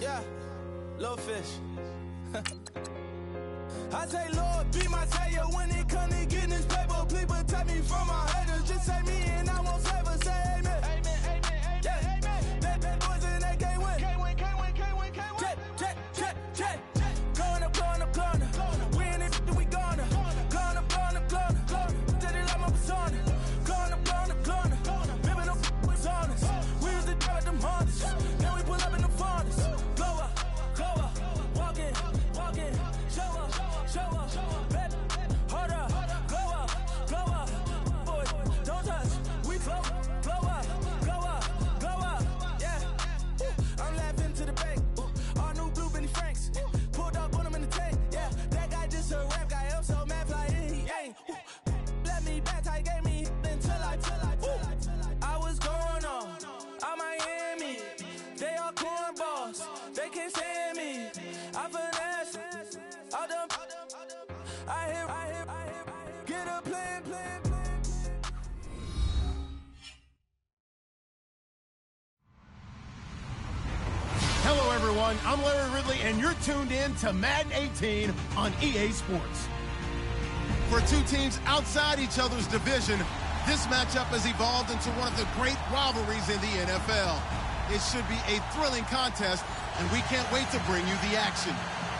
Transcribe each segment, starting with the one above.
Yeah, little fish. I say, Lord, be my savior when it comes to getting this paper. Please protect me from my haters. Just say me and I won't favor. Say amen. Amen, amen, amen, yeah. Amen. Bad boys and they can't win. Can't win, can't win, can't win, can't win. Jet. Going up. We in it, we gonna. Going up. Did it like my persona. Going up. Ripping up was honest. We was the drive them hardest. Then we pull up in the farthest. Go up. Walk in. Show up. Bet. Hold up. Go up. Boys, don't touch. We flow up. Yeah. I'm laughing to the bank. All new blue Benny Franks. Pulled up on him in the tank. Yeah. That guy just a rap guy. I'm so mad fly in. He ain't. Let me back. I gave me until I was going on. I'm Miami. They all cornballs. They can't stand me. I finesse. All them. I hear. Get a plan. Hello, everyone. I'm Larry Ridley, and you're tuned in to Madden 18 on EA Sports. For two teams outside each other's division, this matchup has evolved into one of the great rivalries in the NFL. It should be a thrilling contest, and we can't wait to bring you the action.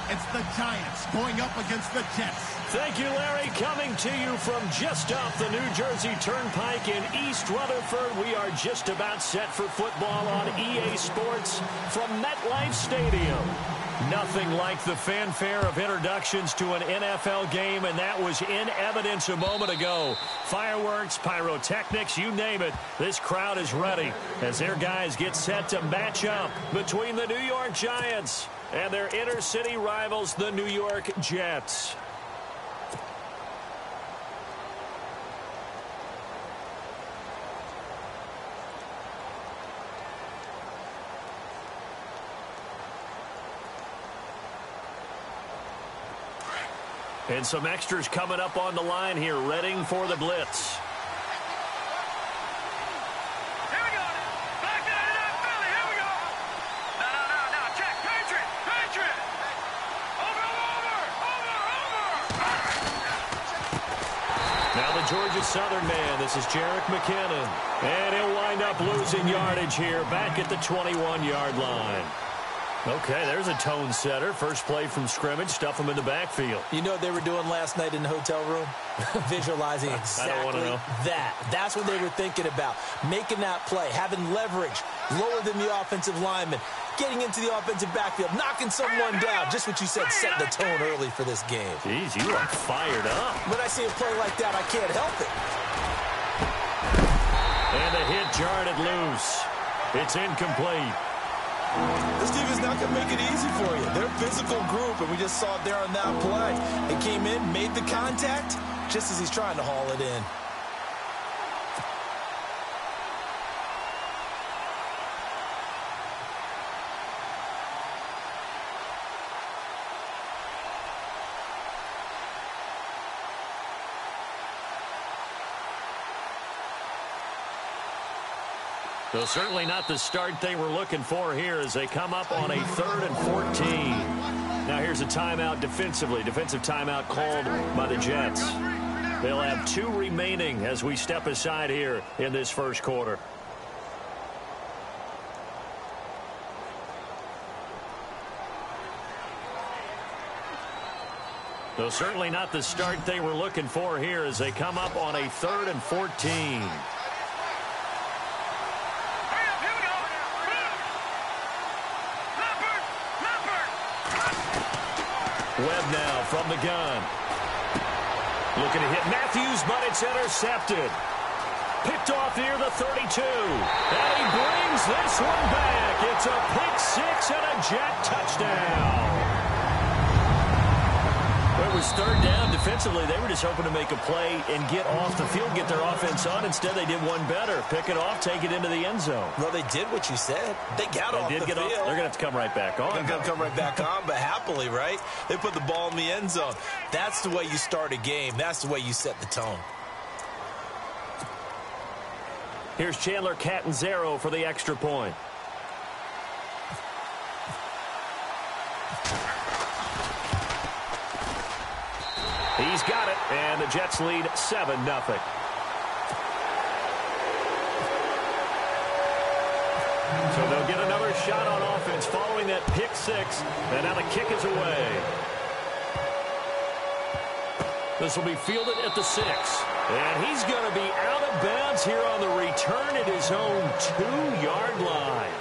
It's the Giants going up against the Jets. Thank you, Larry. Coming to you from just off the New Jersey Turnpike in East Rutherford. We are just about set for football on EA Sports from MetLife Stadium. Nothing like the fanfare of introductions to an NFL game, and that was in evidence a moment ago. Fireworks, pyrotechnics, you name it. This crowd is ready as their guys get set to match up between the New York Giants and their inner-city rivals, the New York Jets. And some extras coming up on the line here, readying for the blitz. Here we go. Back to the Philly. Here we go. No. Check. Patriot. Over. Now the Georgia Southern man. This is Jerick McKinnon. And he'll wind up losing yardage here back at the 21-yard line. Okay, there's a tone setter. First play from scrimmage, stuff him in the backfield. You know what they were doing last night in the hotel room? Visualizing exactly that. That's what they were thinking about. Making that play, having leverage, lower than the offensive lineman, getting into the offensive backfield, knocking someone down. Just what you said, set the tone early for this game. Jeez, you are fired up. When I see a play like that, I can't help it. And the hit jarred it loose. It's incomplete. This team is not going to make it easy for you. They're a physical group, and we just saw it there on that play. It came in, made the contact, just as he's trying to haul it in. So certainly not the start they were looking for here as they come up on a 3rd and 14. Now here's a timeout defensively. Defensive timeout called by the Jets. They'll have 2 remaining as we step aside here in this first quarter. So certainly not the start they were looking for here as they come up on a 3rd and 14. Webb now from the gun. Looking to hit Matthews, but it's intercepted. Picked off near the 32. And he brings this one back. It's a pick 6 and a Jet touchdown. Well, it was third down. Defensively, they were just hoping to make a play and get off the field, get their offense on. Instead, they did one better. Pick it off, take it into the end zone. Well, they did what you said. They got off the field. They're going to have to come right back on. They're going to come right back on, but happily, right? They put the ball in the end zone. That's the way you start a game. That's the way you set the tone. Here's Chandler Catanzaro for the extra point. He's got it, and the Jets lead 7-0. So they'll get another shot on offense following that pick six, and now the kick is away. This will be fielded at the 6, and he's going to be out of bounds here on the return at his own 2-yard line.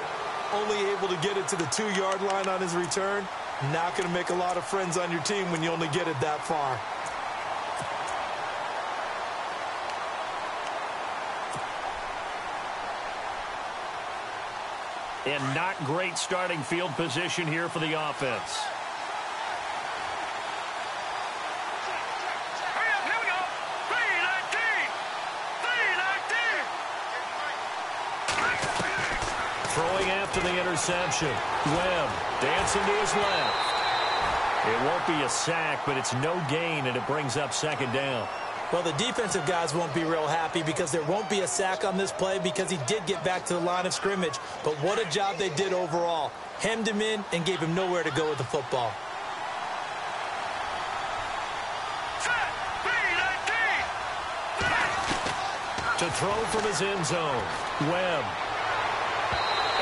Only able to get it to the 2-yard line on his return. Not going to make a lot of friends on your team when you only get it that far. And not great starting field position here for the offense. Hurry up, here we go. 3-19. Throwing after the interception. Webb dancing to his left. It won't be a sack, but it's no gain, and it brings up second down. Well, the defensive guys won't be real happy because there won't be a sack on this play because he did get back to the line of scrimmage. But what a job they did overall. Hemmed him in and gave him nowhere to go with the football. Set. 3-19. To throw from his end zone. Webb.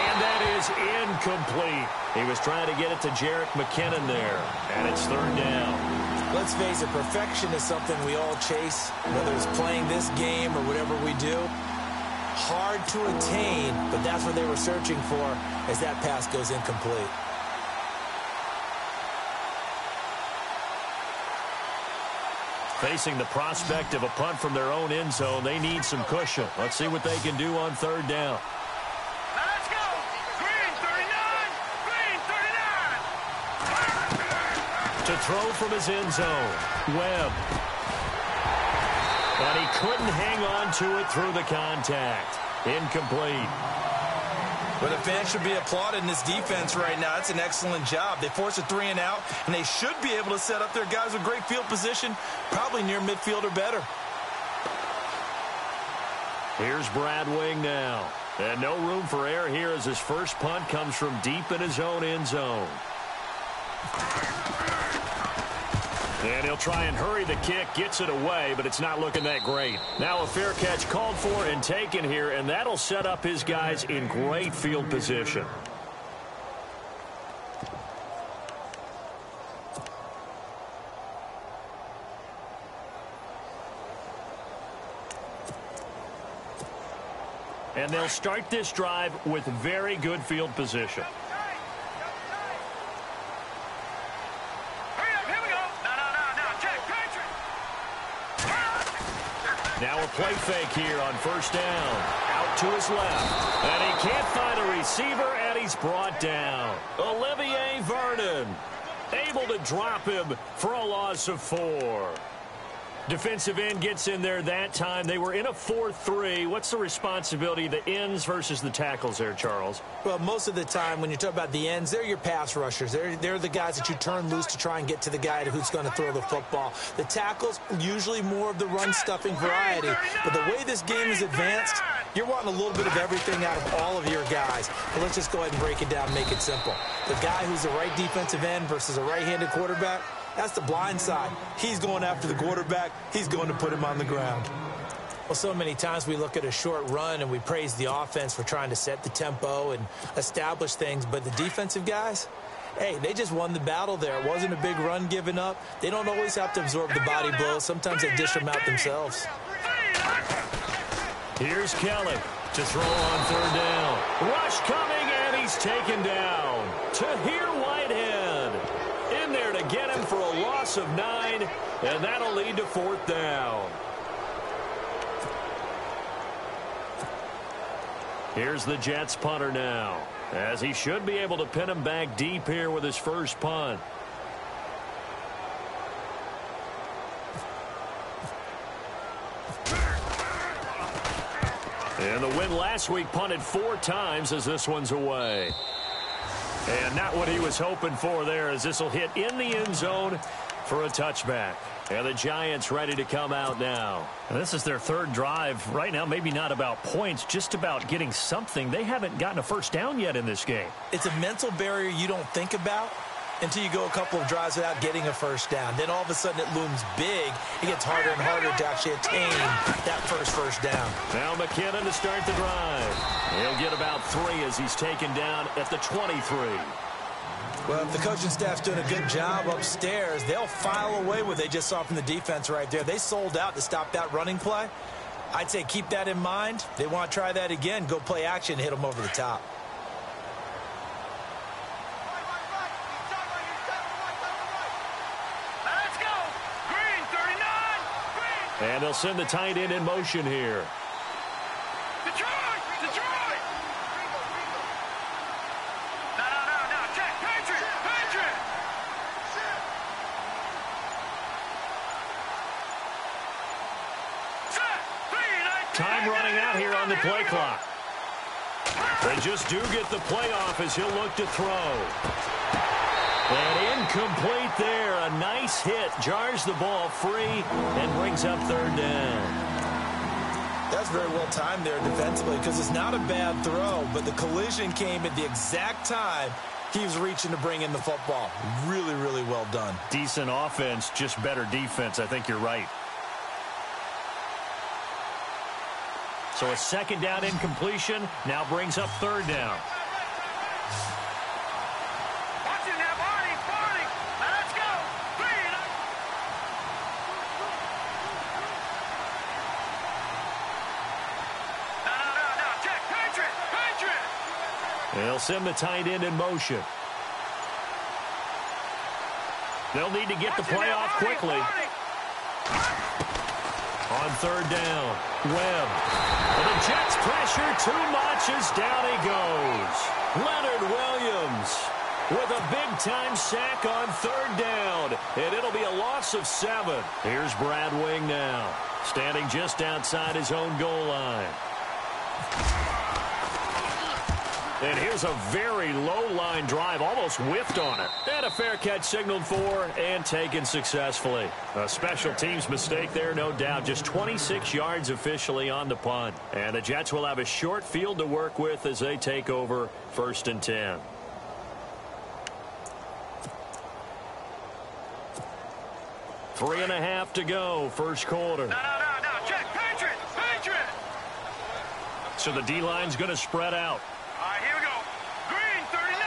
And that is incomplete. He was trying to get it to Jerick McKinnon there. And it's third down. Let's face it, perfection is something we all chase, whether it's playing this game or whatever we do. Hard to attain, but that's what they were searching for as that pass goes incomplete. Facing the prospect of a punt from their own end zone, they need some cushion. Let's see what they can do on third down. Now let's go. Green 39. Green 39. To throw from his end zone, Webb. But he couldn't hang on to it through the contact. Incomplete. Well, the fans should be applauded in this defense right now. It's an excellent job. They forced a 3 and out, and they should be able to set up their guys with great field position, probably near midfield or better. Here's Brad Wing now. And no room for error here as his first punt comes from deep in his own end zone. And he'll try and hurry the kick, gets it away, but it's not looking that great. Now a fair catch called for and taken here, and that'll set up his guys in great field position. And they'll start this drive with very good field position. Now a play fake here on first down. Out to his left. And he can't find a receiver, and he's brought down. Olivier Vernon able to drop him for a loss of 4. Defensive end gets in there that time. They were in a 4-3. What's the responsibility of the ends versus the tackles there, Charles? Well, most of the time when you talk about the ends, they're your pass rushers. They're the guys that you turn loose to try and get to the guy who's going to throw the football. The tackles, usually more of the run-stuffing variety. But the way this game is advanced, you're wanting a little bit of everything out of all of your guys. But let's just go ahead and break it down and make it simple. The guy who's the right defensive end versus a right-handed quarterback, that's the blind side. He's going after the quarterback. He's going to put him on the ground. Well, so many times we look at a short run and we praise the offense for trying to set the tempo and establish things. But the defensive guys, hey, they just won the battle there. It wasn't a big run given up. They don't always have to absorb the body blows. Sometimes they dish them out themselves. Here's Kelly to throw on third down. Rush coming, and he's taken down. Tahir Whitehead in there to get him for a loss of 9, and that'll lead to fourth down. Here's the Jets punter now, as he should be able to pin him back deep here with his first punt. The win last week punted 4 times as this one's away. And not what he was hoping for there, as this will hit in the end zone for a touchback. And the Giants ready to come out now. And this is their 3rd drive. Right now, maybe not about points, just about getting something. They haven't gotten a first down yet in this game. It's a mental barrier you don't think about until you go a couple of drives without getting a first down. Then all of a sudden it looms big. It gets harder and harder to actually attain that first down. Now McKinnon to start the drive. He'll get about 3 as he's taken down at the 23. Well, if the coaching staff's doing a good job upstairs, they'll file away what they just saw from the defense right there. They sold out to stop that running play. I'd say keep that in mind. They want to try that again. Go play action, hit them over the top. Let's go. Green, 39. Green. And they'll send the tight end in motion here. Detroit. No. Check. Patriot. Set. Time running out here on the play clock. They just do get the play off as he'll look to throw. And incomplete there. A nice hit. Jars the ball free and brings up 3rd down. That's very well timed there defensively, because it's not a bad throw, but the collision came at the exact time he was reaching to bring in the football. Really, really well done. Decent offense, just better defense. I think you're right. So a 2nd down incompletion now brings up 3rd down. Watch it now, Barney. Let's go. Green. No. Check. Patriot. They'll send the tight end in motion. They'll need to get the play off quickly. On 3rd down, Webb. And the Jets pressure too much as down he goes. Leonard Williams with a big-time sack on 3rd down. And it'll be a loss of 7. Here's Brad Wing now, standing just outside his own goal line. And here's a very low-line drive, almost whiffed on it. And a fair catch signaled for and taken successfully. A special teams mistake there, no doubt. Just 26 yards officially on the punt. And the Jets will have a short field to work with as they take over 1st and 10. Three and a half to go, 1st quarter. No. Check. Patriot. So the D-line's going to spread out. All right, here we go. Green, 39.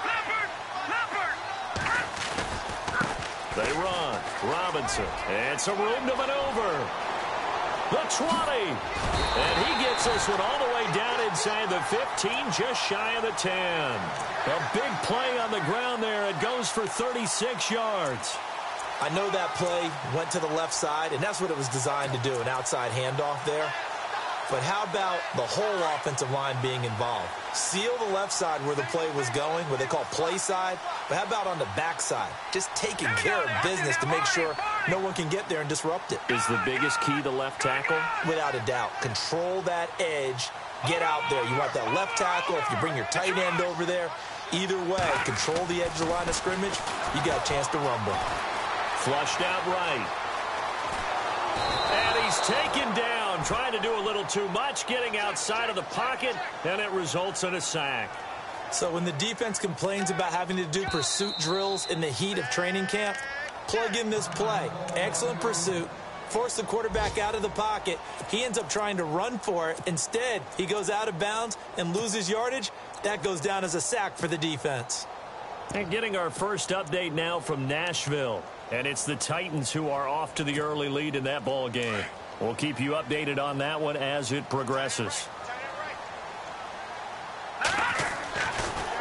Leopard. They run. Robinson. And some room to maneuver. The 20. And he gets this one all the way down inside the 15, just shy of the 10. A big play on the ground there. It goes for 36 yards. I know that play went to the left side, and that's what it was designed to do, an outside handoff there. But how about the whole offensive line being involved? Seal the left side where the play was going, what they call play side. But how about on the back side? Just taking care of business to make sure no one can get there and disrupt it. Is the biggest key to left tackle? Without a doubt. Control that edge. Get out there. You want that left tackle. If you bring your tight end over there, either way, control the edge of the line of scrimmage. You got a chance to rumble. Flushed out right. And he's taken down, trying to do a little too much, getting outside of the pocket, and it results in a sack. So when the defense complains about having to do pursuit drills in the heat of training camp, plug in this play. Excellent pursuit. Force the quarterback out of the pocket. He ends up trying to run for it. Instead, he goes out of bounds and loses yardage. That goes down as a sack for the defense. And getting our first update now from Nashville. And it's the Titans who are off to the early lead in that ball game. We'll keep you updated on that one as it progresses.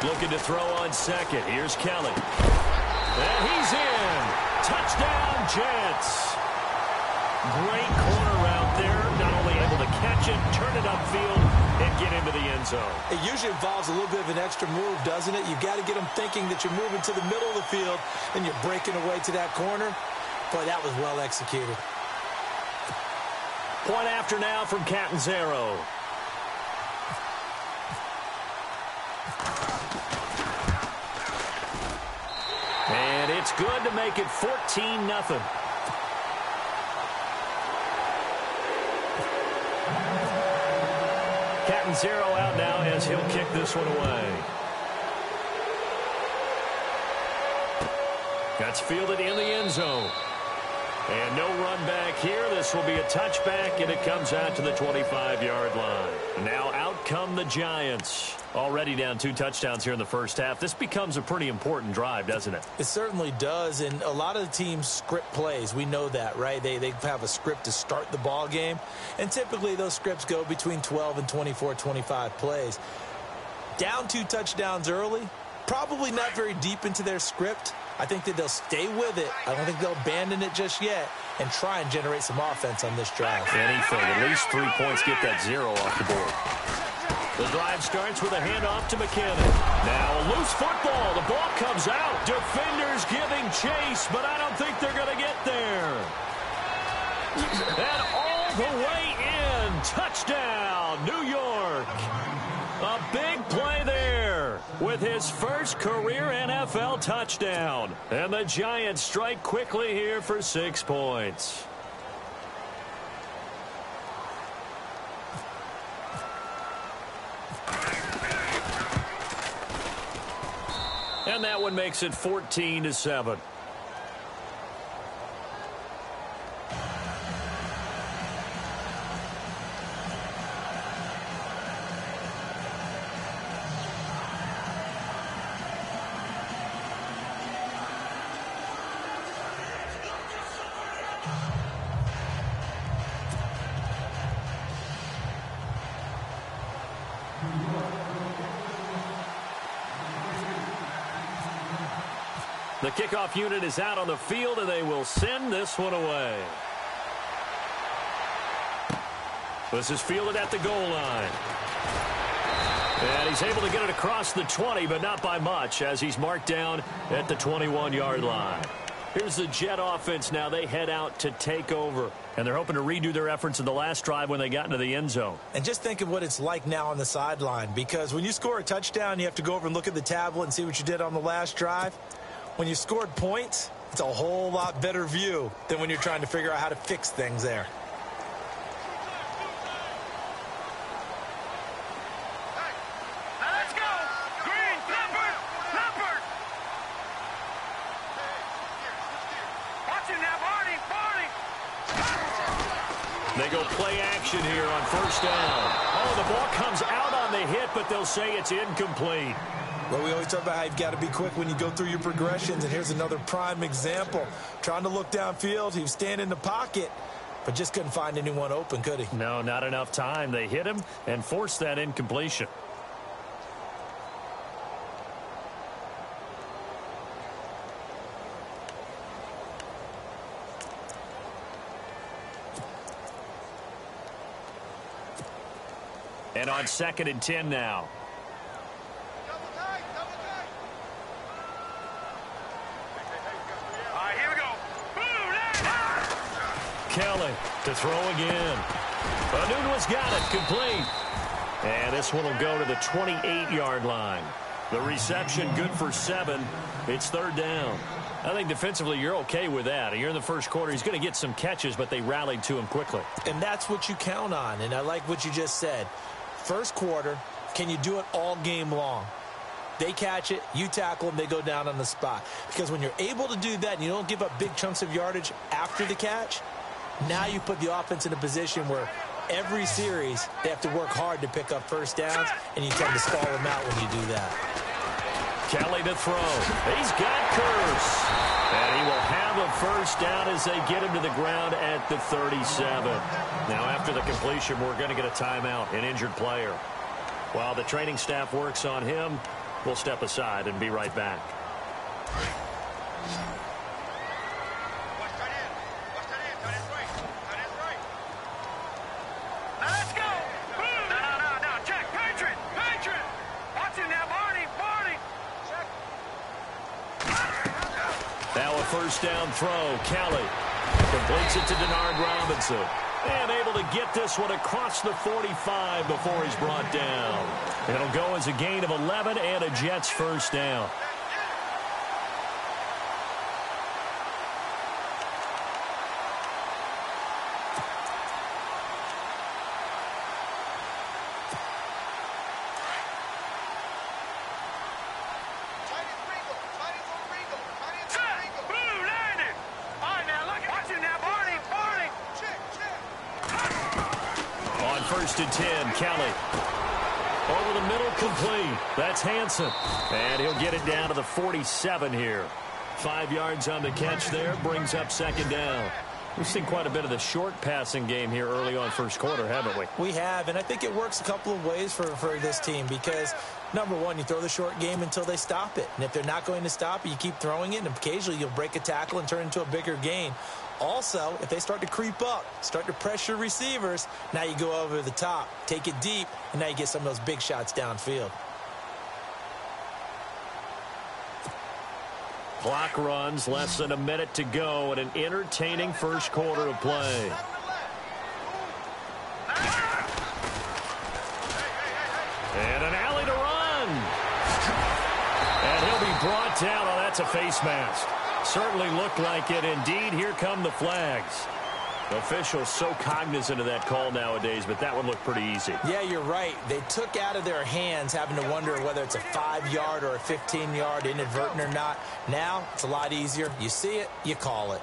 Looking to throw on second. Here's Kelly. And he's in. Touchdown, Jets. Great corner route there. Not only able to catch it, turn it upfield, and get into the end zone. It usually involves a little bit of an extra move, doesn't it? You've got to get them thinking that you're moving to the middle of the field and you're breaking away to that corner. Boy, that was well executed. Point after now from Catanzaro. good to make it 14-0. Catanzaro out now as he'll kick this one away. That's fielded in the end zone. And no run back here. This will be a touchback, and it comes out to the 25-yard line. Now out come the Giants. Already down 2 touchdowns here in the first half. This becomes a pretty important drive, doesn't it? It certainly does, and a lot of the teams script plays. We know that, right? They have a script to start the ball game, and typically those scripts go between 12 and 24, 25 plays. Down 2 touchdowns early, probably not very deep into their script. I think that they'll stay with it. I don't think they'll abandon it just yet and try and generate some offense on this drive. Anything. At least 3 points. Get that 0 off the board. The drive starts with a handoff to McKinnon. Now a loose football. The ball comes out. Defenders giving chase, but I don't think they're going to get there. And all the way in. Touchdown, New York. A big play there with his first career NFL touchdown. And the Giants strike quickly here for 6 points. And that one makes it 14-7. The kickoff unit is out on the field, and they will send this one away. This is fielded at the goal line. And he's able to get it across the 20, but not by much, as he's marked down at the 21-yard line. Here's the Jet offense now. They head out to take over, and they're hoping to redo their efforts in the last drive when they got into the end zone. And just think of what it's like now on the sideline, because when you score a touchdown, you have to go over and look at the tablet and see what you did on the last drive. When you scored points, it's a whole lot better view than when you're trying to figure out how to fix things there. Let's go! Green, Leopard! Leopard! Watch it now, Barney! They go play action here on first down. Oh, the ball comes out on the hit, but they'll say it's incomplete. Well, we always talk about how you've got to be quick when you go through your progressions, and here's another prime example. Trying to look downfield, he was standing in the pocket, but just couldn't find anyone open, could he? No, not enough time. They hit him and forced that incompletion. And on 2nd and 10 now. Kelly to throw again. Anunwa's got it, complete. And this one will go to the 28-yard line. The reception good for 7. It's 3rd down. I think defensively you're okay with that. You're in the first quarter. He's going to get some catches, but they rallied to him quickly. And that's what you count on, and I like what you just said. First quarter, can you do it all game long? They catch it, you tackle them, they go down on the spot. Because when you're able to do that and you don't give up big chunks of yardage after the catch, now you put the offense in a position where every series they have to work hard to pick up first downs, and you tend to stall them out when you do that. Kelly to throw. He's got Kearse. And he will have a first down as they get him to the ground at the 37. Now after the completion, we're going to get a timeout, an injured player. While the training staff works on him, we'll step aside and be right back. First down throw. Kelly completes it to Denard Robinson. And able to get this one across the 45 before he's brought down. It'll go as a gain of 11 and a Jets first down. 1st and 10. Kelly. Over the middle, complete. That's Hansen. And he'll get it down to the 47 here. 5 yards on the catch there. Brings up 2nd down. We've seen quite a bit of the short passing game here early on first quarter, haven't we? We have, and I think it works a couple of ways for this team because, number one, you throw the short game until they stop it. And if they're not going to stop it, you keep throwing it, and occasionally you'll break a tackle and turn it into a bigger gain. Also, if they start to creep up, start to pressure receivers, now you go over the top, take it deep, and now you get some of those big shots downfield. Clock runs, less than a minute to go, and an entertaining first quarter of play. And an alley to run. And he'll be brought down. Oh, that's a face mask. Certainly looked like it. Indeed, here come the flags. Officials so cognizant of that call nowadays, but that one looked pretty easy. Yeah, you're right. They took out of their hands having to wonder whether it's a 5-yard or a 15-yard inadvertent or not. Now, it's a lot easier. You see it, you call it.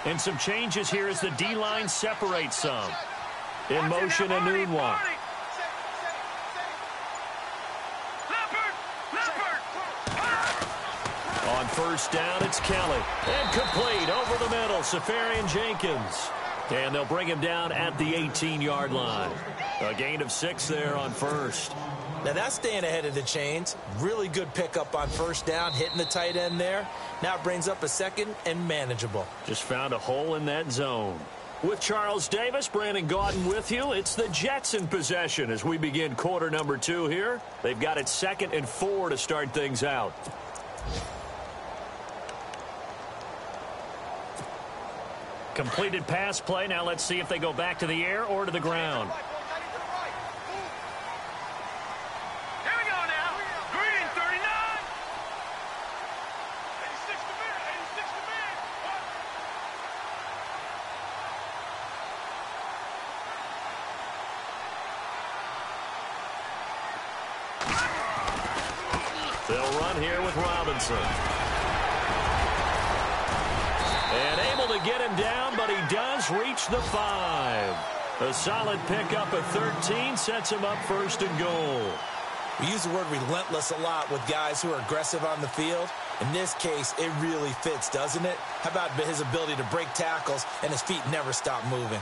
And some changes here as the D-line separates some. In motion, Enunwa. On 1st down, it's Kelly. And complete over the middle, Safarian Jenkins. And they'll bring him down at the 18-yard line. A gain of 6 there on 1st. Now that's staying ahead of the chains. Really good pickup on 1st down, hitting the tight end there. Now it brings up a 2nd and manageable. Just found a hole in that zone. With Charles Davis, Brandon Gaudin with you. It's the Jets in possession as we begin quarter number 2 here. They've got it 2nd and 4 to start things out. Completed pass play. Now let's see if they go back to the air or to the ground. They'll run here with Robinson. And able to get him down, but he does reach the 5. A solid pickup of 13 sets him up 1st and goal. We use the word relentless a lot with guys who are aggressive on the field. In this case, it really fits, doesn't it? How about his ability to break tackles and his feet never stop moving?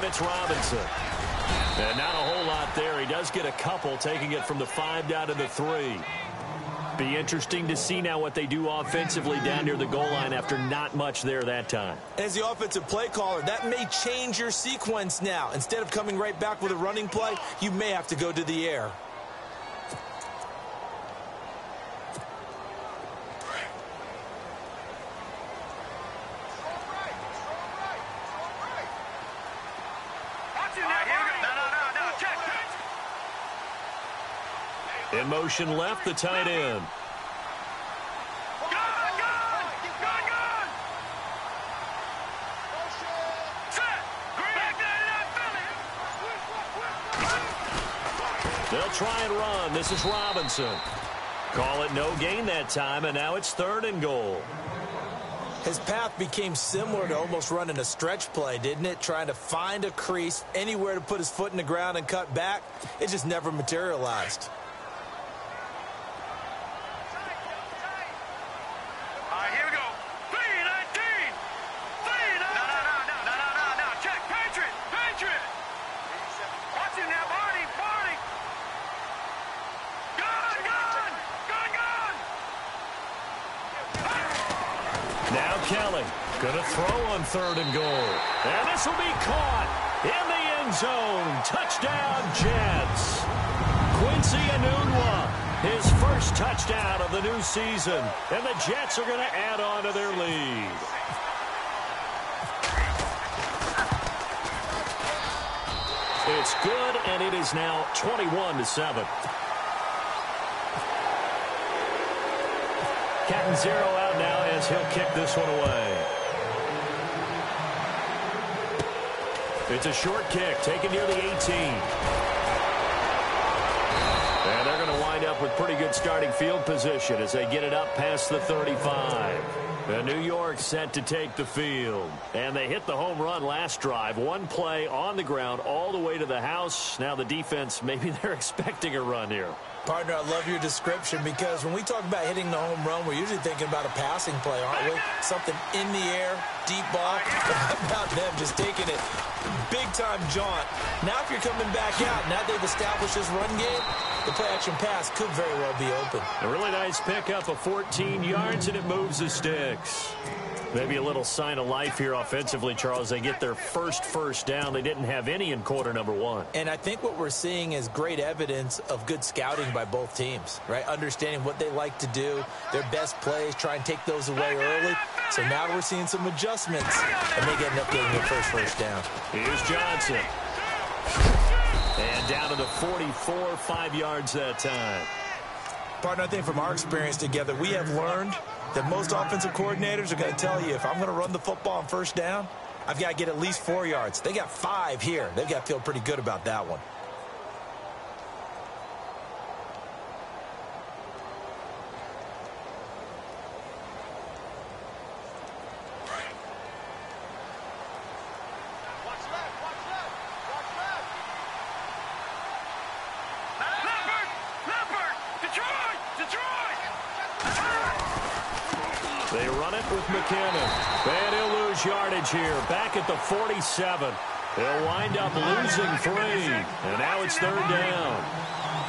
It's Robinson. And not a whole lot there. He does get a couple, taking it from the 5 down to the 3. Be interesting to see now what they do offensively down near the goal line after not much there that time. As the offensive play caller, that may change your sequence now. Instead of coming right back with a running play, you may have to go to the air. In motion left, the tight end. They'll try and run. This is Robinson. Call it no gain that time, and now it's 3rd and goal. His path became similar to almost running a stretch play, didn't it? Trying to find a crease, anywhere to put his foot in the ground and cut back. It just never materialized. Kelly going to throw on 3rd and goal. And this will be caught in the end zone. Touchdown, Jets. Quincy Enunwa, his first touchdown of the new season. And the Jets are going to add on to their lead. It's good, and it is now 21-7. Catanzaro out now as he'll kick this one away. It's a short kick, taken near the 18. And they're going to wind up with pretty good starting field position as they get it up past the 35. And New York set to take the field. And they hit the home run last drive. One play on the ground all the way to the house. Now the defense, maybe they're expecting a run here. Partner, I love your description because when we talk about hitting the home run, we're usually thinking about a passing play, aren't we? Something in the air, deep ball. How about them just taking it big-time jaunt? Now if you're coming back out, now they've established this run game, the play-action pass could very well be open. A really nice pickup of 14 yards, and it moves the sticks. Maybe a little sign of life here offensively, Charles. They get their first down. They didn't have any in quarter number one. And I think what we're seeing is great evidence of good scouting by both teams, right? Understanding what they like to do, their best plays, try and take those away early. So now we're seeing some adjustments, and they end up getting their first down. Here's Johnson. And down to the 44, 5 yards that time. Partner, I think from our experience together, we have learned that most offensive coordinators are going to tell you, if I'm going to run the football on first down, I've got to get at least 4 yards. They got 5 here. They've got to feel pretty good about that one. They run it with McKinnon. And he'll lose yardage here. Back at the 47. They'll wind up losing 3. And now it's 3rd down.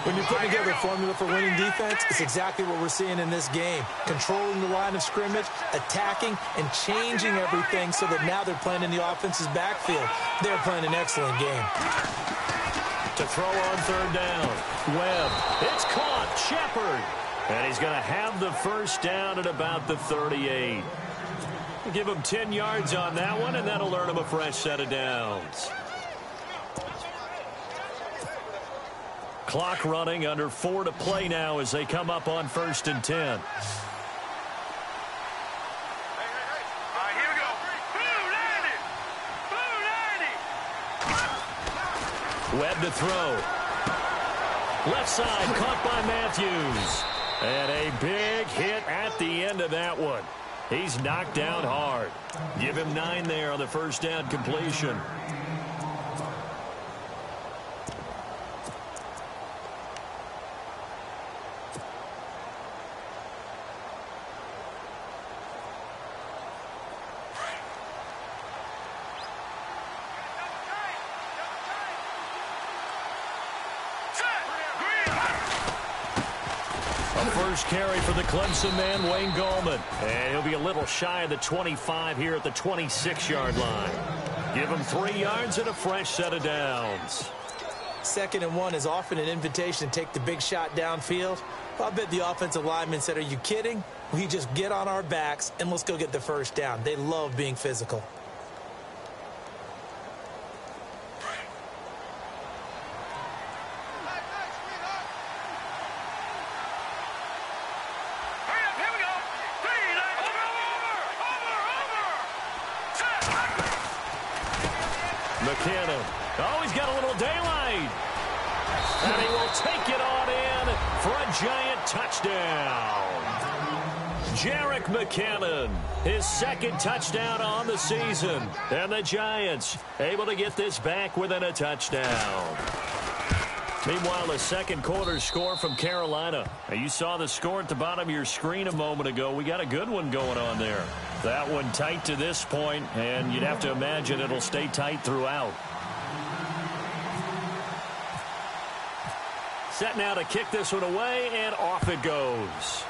When you put together a formula for winning defense, it's exactly what we're seeing in this game. Controlling the line of scrimmage, attacking, and changing everything so that now they're playing in the offense's backfield. They're playing an excellent game. To throw on 3rd down. Webb. It's caught. Shepard. And he's going to have the first down at about the 38. Give him 10 yards on that one, and that'll earn him a fresh set of downs. Clock running, under 4 to play now as they come up on 1st and 10. All right, here we go. Blue 90. Webb to throw. Left side, caught by Matthews. And a big hit at the end of that one. He's knocked down hard. Give him 9 there on the first down completion. First carry for the Clemson man, Wayne Gallman. And he'll be a little shy of the 25 here at the 26-yard line. Give him 3 yards and a fresh set of downs. 2nd and 1 is often an invitation to take the big shot downfield. I bet the offensive lineman said, are you kidding? We just get on our backs and let's go get the first down. They love being physical. McKinnon. Oh, he's got a little daylight. And he will take it on in for a giant touchdown. Jerick McKinnon, his 2nd touchdown on the season. And the Giants able to get this back within a touchdown. Meanwhile, the 2nd quarter score from Carolina. Now, you saw the score at the bottom of your screen a moment ago. We got a good one going on there. That one tight to this point, and you'd have to imagine it'll stay tight throughout. Set now to kick this one away, and off it goes.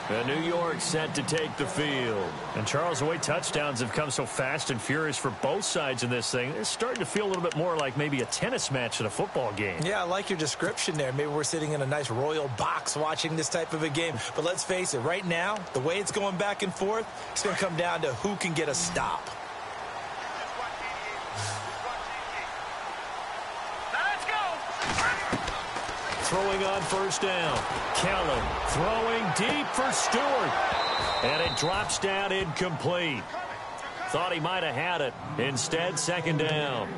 And New York set to take the field. And Charles, the way touchdowns have come so fast and furious for both sides in this thing, it's starting to feel a little bit more like maybe a tennis match than a football game. Yeah, I like your description there. Maybe we're sitting in a nice royal box watching this type of a game. But let's face it, right now, the way it's going back and forth, it's going to come down to who can get a stop. Throwing on first down. Kelly throwing deep for Stewart. And it drops down incomplete. Thought he might have had it. Instead, second down.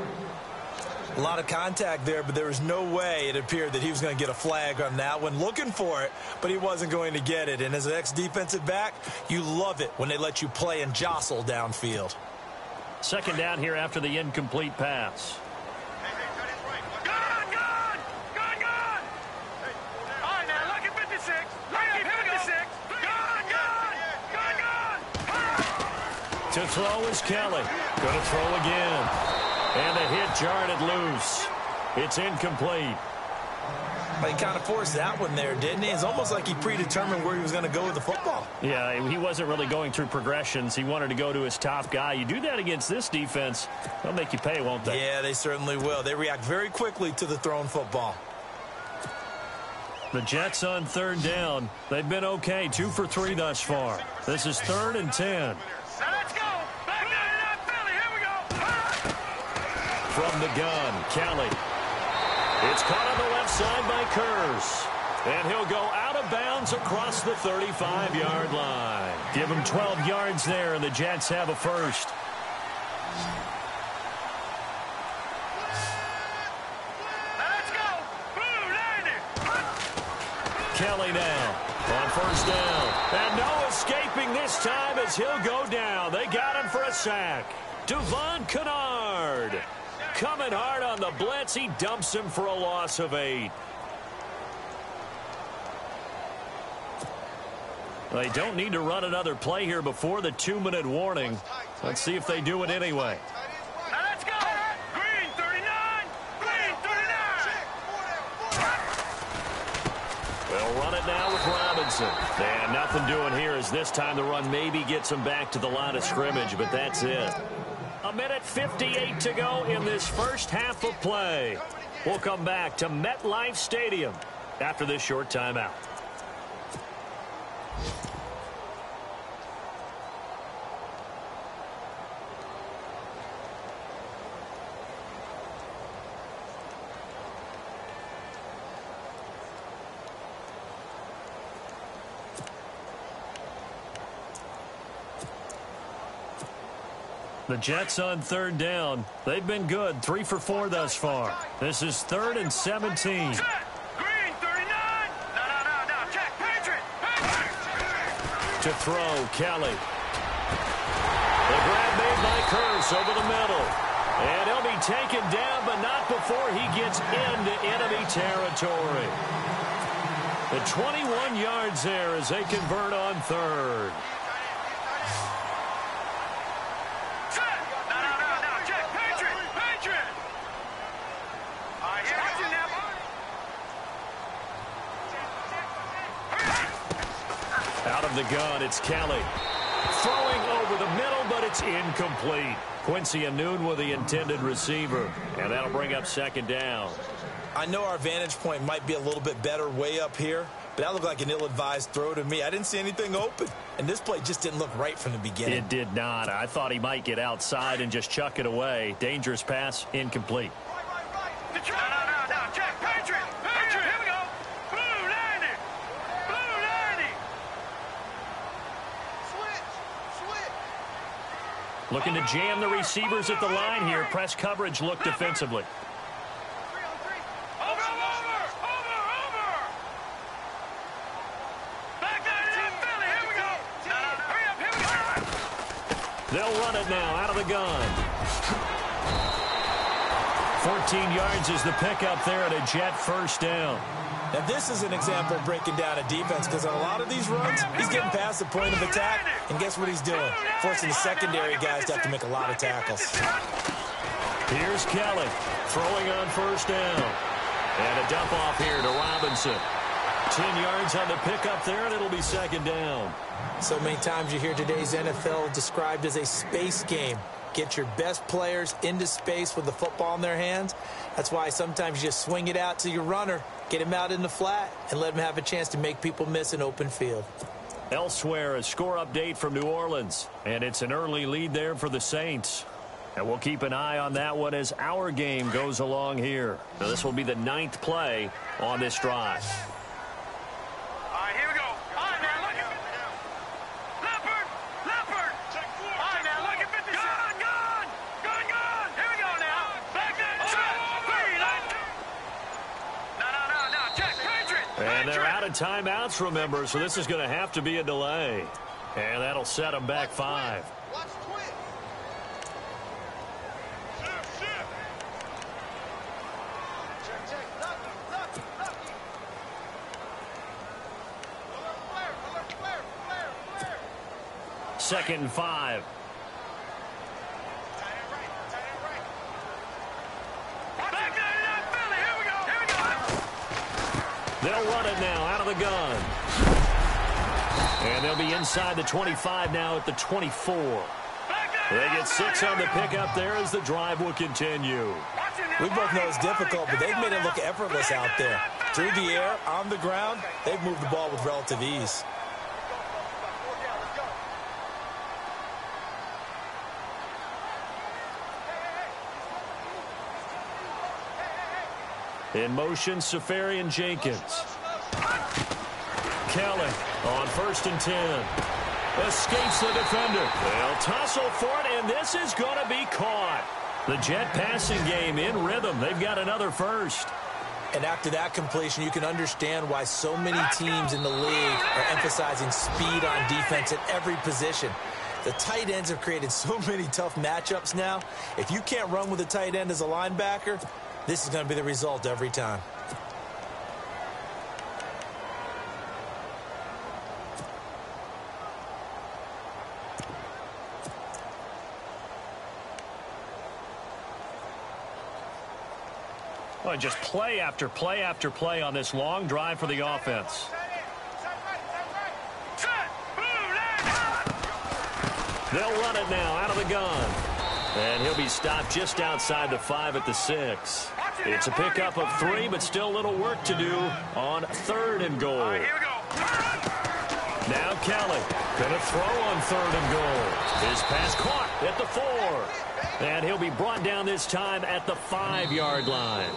A lot of contact there, but there was no way it appeared that he was going to get a flag on that one. Looking for it, but he wasn't going to get it. And as an ex-defensive back, you love it when they let you play and jostle downfield. Second down here after the incomplete pass. To throw is Kelly. Going to throw again. And the hit jarred it loose. It's incomplete. He kind of forced that one there, didn't he? It's almost like he predetermined where he was going to go with the football. Yeah, he wasn't really going through progressions. He wanted to go to his top guy. You do that against this defense, they'll make you pay, won't they? Yeah, they certainly will. They react very quickly to the thrown football. The Jets on third down. They've been okay, 2 for 3 thus far. This is 3rd and 10. From the gun, Kelly. It's caught on the left side by Kurz. And he'll go out of bounds across the 35-yard line. Give him 12 yards there, and the Jets have a first. Let's go. Kelly now on first down. And no escaping this time as he'll go down. They got him for a sack. Devon Kennard. Coming hard on the blitz. He dumps him for a loss of 8. They don't need to run another play here before the 2-minute warning. Let's see if they do it anyway. Let's go. Green 39. Green 39. They'll run it now with Robinson. And nothing doing here as this time the run maybe gets them back to the line of scrimmage, but that's it. 1:58 to go in this first half of play. We'll come back to MetLife Stadium after this short timeout. The Jets on third down. They've been good, 3 for 4 thus far. This is 3rd and 17. Green 39. No. Check. Patriot. To throw, Kelly. The grab made by Kurz over the middle. And he'll be taken down, but not before he gets into enemy territory. The 21 yards there as they convert on third. Out of the gun, it's Kelly. Throwing over the middle, but it's incomplete. Quincy Anoon with the intended receiver. And that'll bring up second down. I know our vantage point might be a little bit better way up here, but that looked like an ill-advised throw to me. I didn't see anything open, and this play just didn't look right from the beginning. It did not. I thought he might get outside and just chuck it away. Dangerous pass, incomplete. No. Check. Patriot. Here we go. Blue 90. Blue 90. Switch. Looking to jam the receivers at the line here. Press coverage look defensively. Over. Back down, Philly. Here we go. Hurry up. Here we go. They'll run it now out of the gun. 14 yards is the pickup there at a Jet first down. Now, this is an example of breaking down a defense because on a lot of these runs, he's getting past the point of attack, and guess what he's doing? Forcing the secondary guys to have to make a lot of tackles. Here's Kelly throwing on first down. And a dump off here to Robinson. 10 yards on the pickup there, and it'll be second down. So many times you hear today's NFL described as a space game. Get your best players into space with the football in their hands. That's why sometimes you just swing it out to your runner, get him out in the flat, and let him have a chance to make people miss an open field. Elsewhere, a score update from New Orleans, and it's an early lead there for the Saints. And we'll keep an eye on that one as our game goes along here. Now, this will be the 9th play on this drive. All right, here we go. All right, now look at Leopard. All right, now look at 50. Gun. Here we go now. Back there. No. Check. Patriot. And they're out of timeouts, remember, so this is going to have to be a delay. And that'll set them back 5. Second and 5. Back there, Philly. Here we go. They'll run it now out of the gun. And they'll be inside the 25 now at the 24. They get 6 on the pickup there as the drive will continue. We both know it's difficult, but they've made it look effortless out there. Through the air, on the ground, they've moved the ball with relative ease. In motion, Safarian Jenkins. Kelly on 1st and 10. Escapes the defender. They'll tussle for it, and this is going to be caught. The Jet passing game in rhythm. They've got another first. And after that completion, you can understand why so many teams in the league are emphasizing speed on defense at every position. The tight ends have created so many tough matchups now. If you can't run with a tight end as a linebacker, this is going to be the result every time. Well, just play after play after play on this long drive for the offense. They'll run it now out of the gun. And he'll be stopped just outside the 5 at the 6. It's a pickup of 3, but still a little work to do on 3rd and goal. All right, here we go. Now Kelly going to throw on 3rd and goal. His pass caught at the 4. And he'll be brought down this time at the 5-yard line.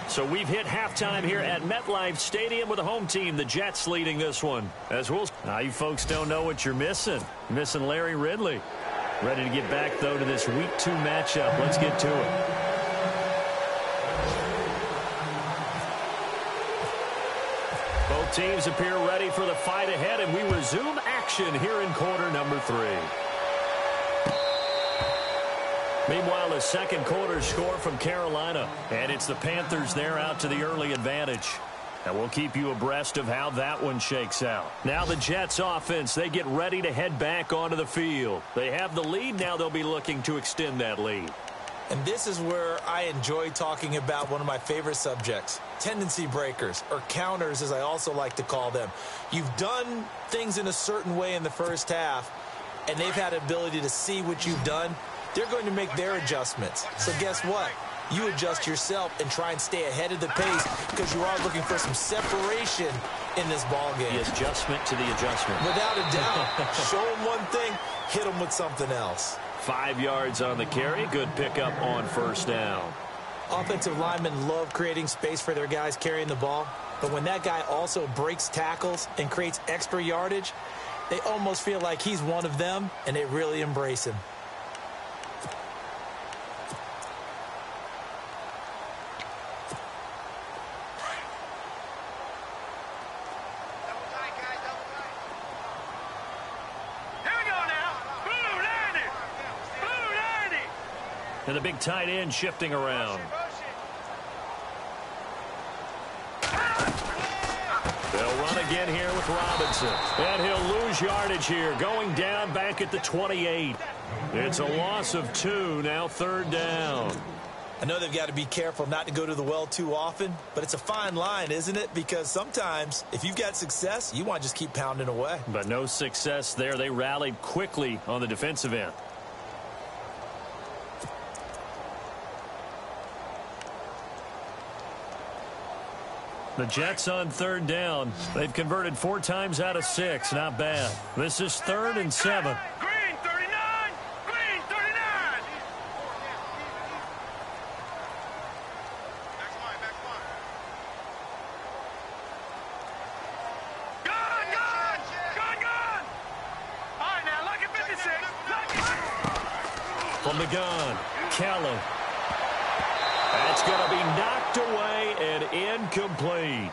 So we've hit halftime here at MetLife Stadium with the home team, the Jets, leading this one. Now you folks don't know what you're missing. You're missing Larry Ridley. Ready to get back, though, to this Week 2 matchup. Let's get to it. Both teams appear ready for the fight ahead, and we resume action here in quarter number 3. Meanwhile, a second quarter score from Carolina, and it's the Panthers there out to the early advantage. And we'll keep you abreast of how that one shakes out. Now the Jets offense, they get ready to head back onto the field. They have the lead. Now they'll be looking to extend that lead. And this is where I enjoy talking about one of my favorite subjects, tendency breakers, or counters as I also like to call them. You've done things in a certain way in the first half, and they've had the ability to see what you've done. They're going to make their adjustments. So guess what? You adjust yourself and try and stay ahead of the pace because you are looking for some separation in this ball game. The adjustment to the adjustment. Without a doubt. Show them one thing, hit them with something else. 5 yards on the carry. Good pickup on 1st down. Offensive linemen love creating space for their guys carrying the ball. But when that guy also breaks tackles and creates extra yardage, they almost feel like he's one of them, and they really embrace him. And the big tight end shifting around. They'll run again here with Robinson. And he'll lose yardage here, going down back at the 28. It's a loss of 2, now 3rd down. I know they've got to be careful not to go to the well too often, but it's a fine line, isn't it? Because sometimes if you've got success, you want to just keep pounding away. But no success there. They rallied quickly on the defensive end. The Jets on third down. They've converted 4 times out of 6. Not bad. This is 3rd and 7. Green 39. Green 39. Gun. All right, now look at 56. From the gun, Kelly. That's going to be knocked away and incomplete.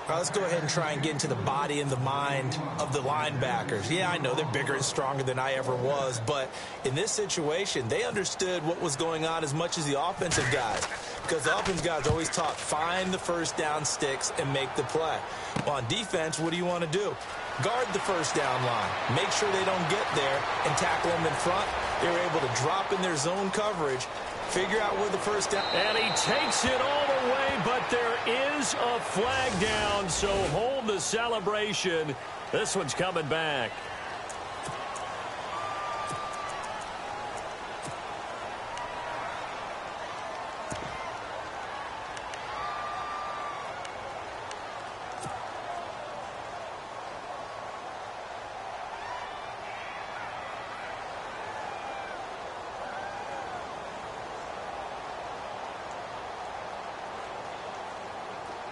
All right, let's go ahead and try and get into the body and the mind of the linebackers. Yeah, I know they're bigger and stronger than I ever was, but in this situation, they understood what was going on as much as the offensive guys, because the offensive guys always taught find the first down sticks and make the play. Well, on defense, what do you want to do? Guard the first down line. Make sure they don't get there and tackle them in front. They were able to drop in their zone coverage, figure out where the first down. And he takes it all the way, but there is a flag down, so hold the celebration. This one's coming back.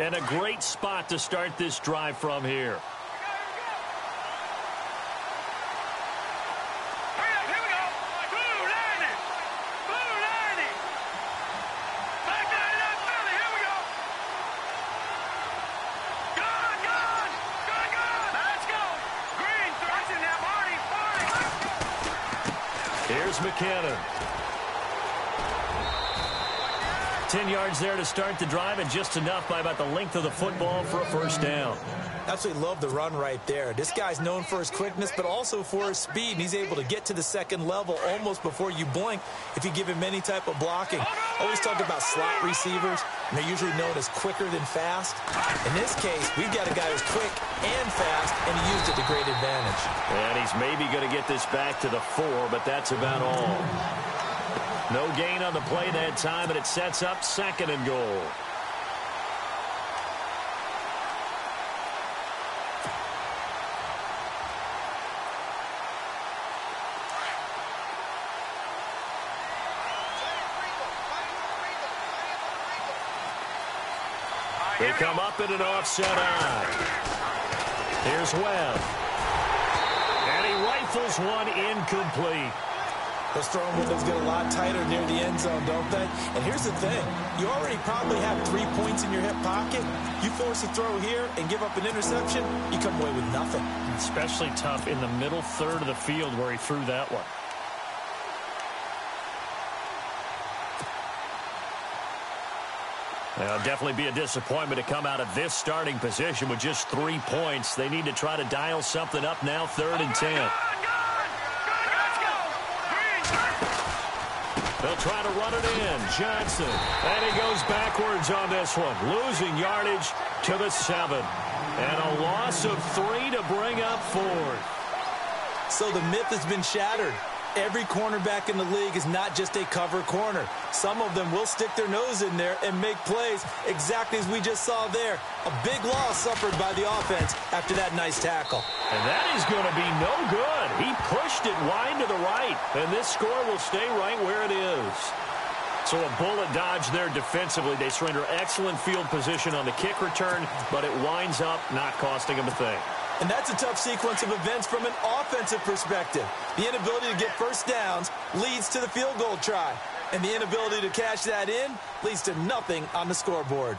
And a great spot to start this drive from here. Here we go. Blue 90. Blue 90. Back 99 Philly. Here we go. Gun. Let's go. Green. That's in there. Marty. Here's McKinnon. 10 yards there to start the drive, and just enough by about the length of the football for a first down. Absolutely love the run right there. This guy's known for his quickness, but also for his speed. And he's able to get to the second level almost before you blink if you give him any type of blocking. Always talk about slot receivers, and they're usually known as quicker than fast. In this case, we've got a guy who's quick and fast, and he used it to great advantage. And he's maybe going to get this back to the 4, but that's about all. No gain on the play that time, and it sets up 2nd and goal. They come up in an offset eye. Here's Webb. And he rifles one incomplete. Those throwing windows get a lot tighter near the end zone, don't they? And here's the thing. You already probably have 3 points in your hip pocket. You force a throw here and give up an interception, you come away with nothing. Especially tough in the middle third of the field where he threw that one. It'll definitely be a disappointment to come out of this starting position with just 3 points. They need to try to dial something up now, 3rd and 10. They'll try to run it in. Johnson. And he goes backwards on this one. Losing yardage to the 7. And a loss of 3 to bring up 4th. So the myth has been shattered. Every cornerback in the league is not just a cover corner. Some of them will stick their nose in there and make plays exactly as we just saw there. A big loss suffered by the offense after that nice tackle. And that is going to be no good. He pushed it wide to the right, and this score will stay right where it is. So a bullet dodge there defensively. They surrender excellent field position on the kick return, but it winds up not costing them a thing. And that's a tough sequence of events from an offensive perspective. The inability to get first downs leads to the field goal try. And the inability to cash that in leads to nothing on the scoreboard.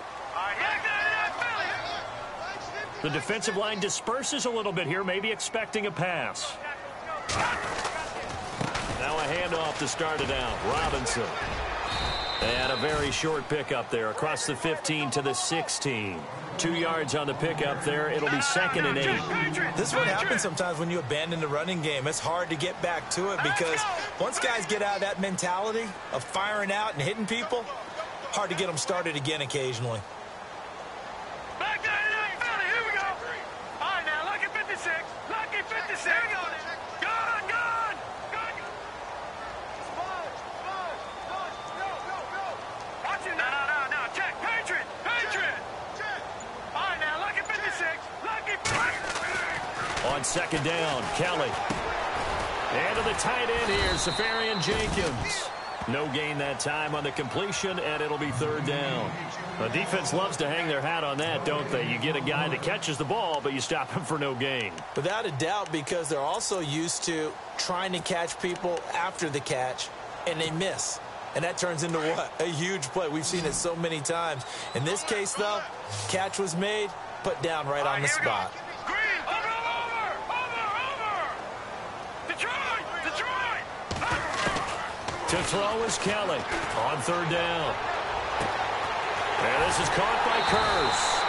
The defensive line disperses a little bit here, maybe expecting a pass. Now a handoff to start it out. Robinson. And a very short pickup there across the 15 to the 16. 2 yards on the pickup there. It'll be 2nd and 8. This is what happens sometimes when you abandon the running game. It's hard to get back to it because once guys get out of that mentality of firing out and hitting people, hard to get them started again occasionally. Back there, Philly, here we go. All right, now, lucky 56. Lucky 56. Here we go. Gun. Watch it. No. Check. Patriot. Check. All right, now, lucky 56. Lucky 56. On second down, Kelly. And to the tight end here, Safarian Jenkins. No gain that time on the completion, and it'll be third down. The defense loves to hang their hat on that, don't they? You get a guy that catches the ball, but you stop him for no gain. Without a doubt, because they're also used to trying to catch people after the catch, and they miss. And that turns into what? A huge play. We've seen it so many times. In this case, though, catch was made, put down right on the spot. Green, over. Detroit. To throw is Kelly on third down. And this is caught by Kearse.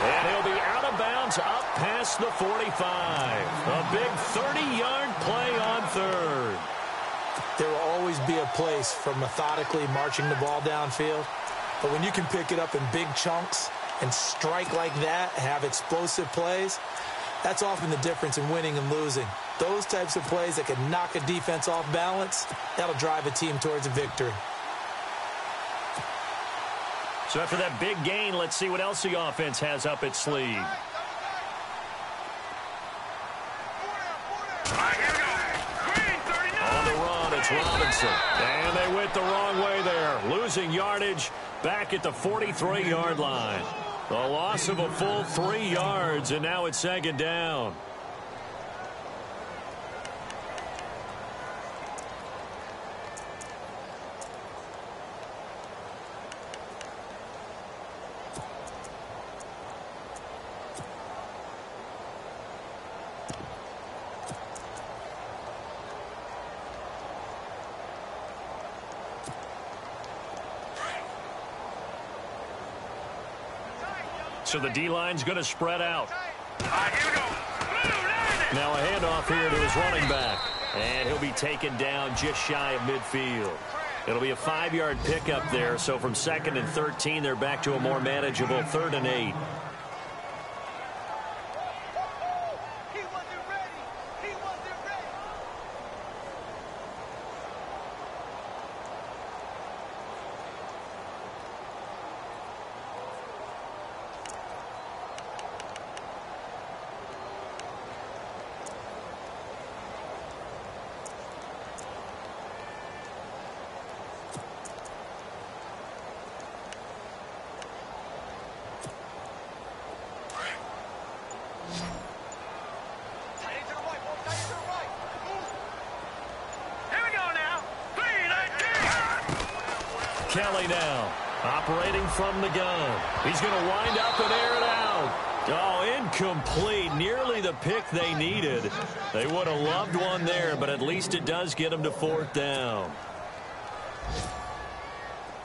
And he'll be out of bounds up past the 45. A big 30-yard play on third. There will always be a place for methodically marching the ball downfield. But when you can pick it up in big chunks and strike like that, have explosive plays, that's often the difference in winning and losing. Those types of plays that can knock a defense off balance, that'll drive a team towards a victory. So after that big gain, let's see what else the offense has up its sleeve. On the run, it's Robinson. And they went the wrong way there, losing yardage back at the 43-yard line. The loss of a full 3 yards, and now it's second down. So the D-line's going to spread out. Now a handoff here to his running back. And he'll be taken down just shy of midfield. It'll be a 5-yard pickup there. So from 2nd and 13, they're back to a more manageable 3rd and 8. Kelly now, operating from the gun. He's going to wind up and air it out. Oh, incomplete. Nearly the pick they needed. They would have loved one there, but at least it does get them to 4th down.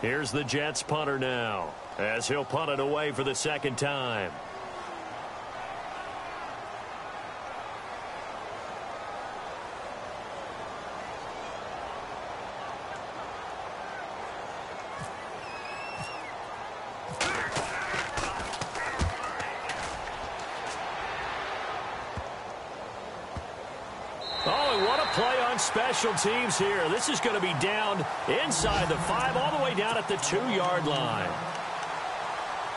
Here's the Jets punter now, as he'll punt it away for the 2nd time. Special teams here. This is going to be down inside the 5, all the way down at the 2-yard line.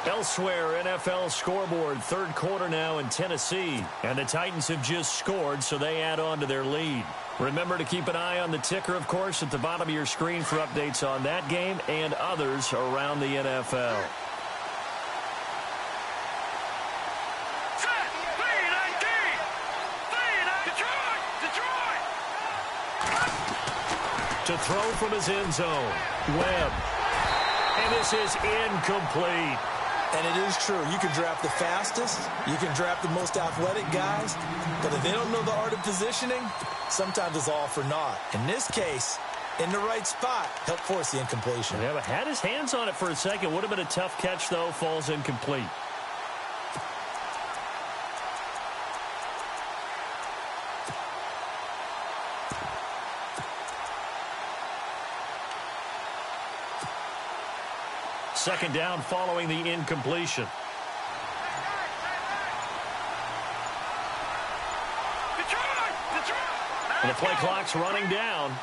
Elsewhere, NFL scoreboard, 3rd quarter now in Tennessee. And the Titans have just scored, so they add on to their lead. Remember to keep an eye on the ticker, of course, at the bottom of your screen for updates on that game and others around the NFL. To throw from his end zone, Webb. And this is incomplete. And it is true. You can draft the fastest. You can draft the most athletic guys. But if they don't know the art of positioning, sometimes it's all for naught. In this case, in the right spot, helped force the incompletion. Yeah, but had his hands on it for a second. Would have been a tough catch, though. Falls incomplete. second down following the incompletion. And the play clock's running down.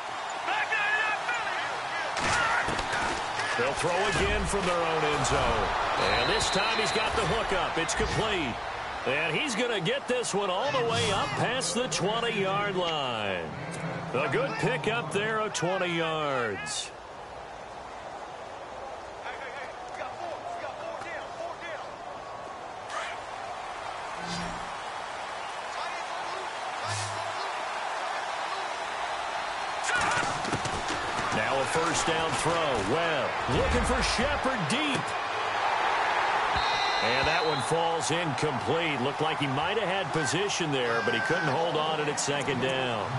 They'll throw again from their own end zone. And this time he's got the hook up. It's complete. And he's going to get this one all the way up past the 20-yard line. A good pick up there of 20 yards. Now a first down throw. Webb looking for Shepard deep. And that one falls incomplete. Looked like he might have had position there, but he couldn't hold on to it at second down.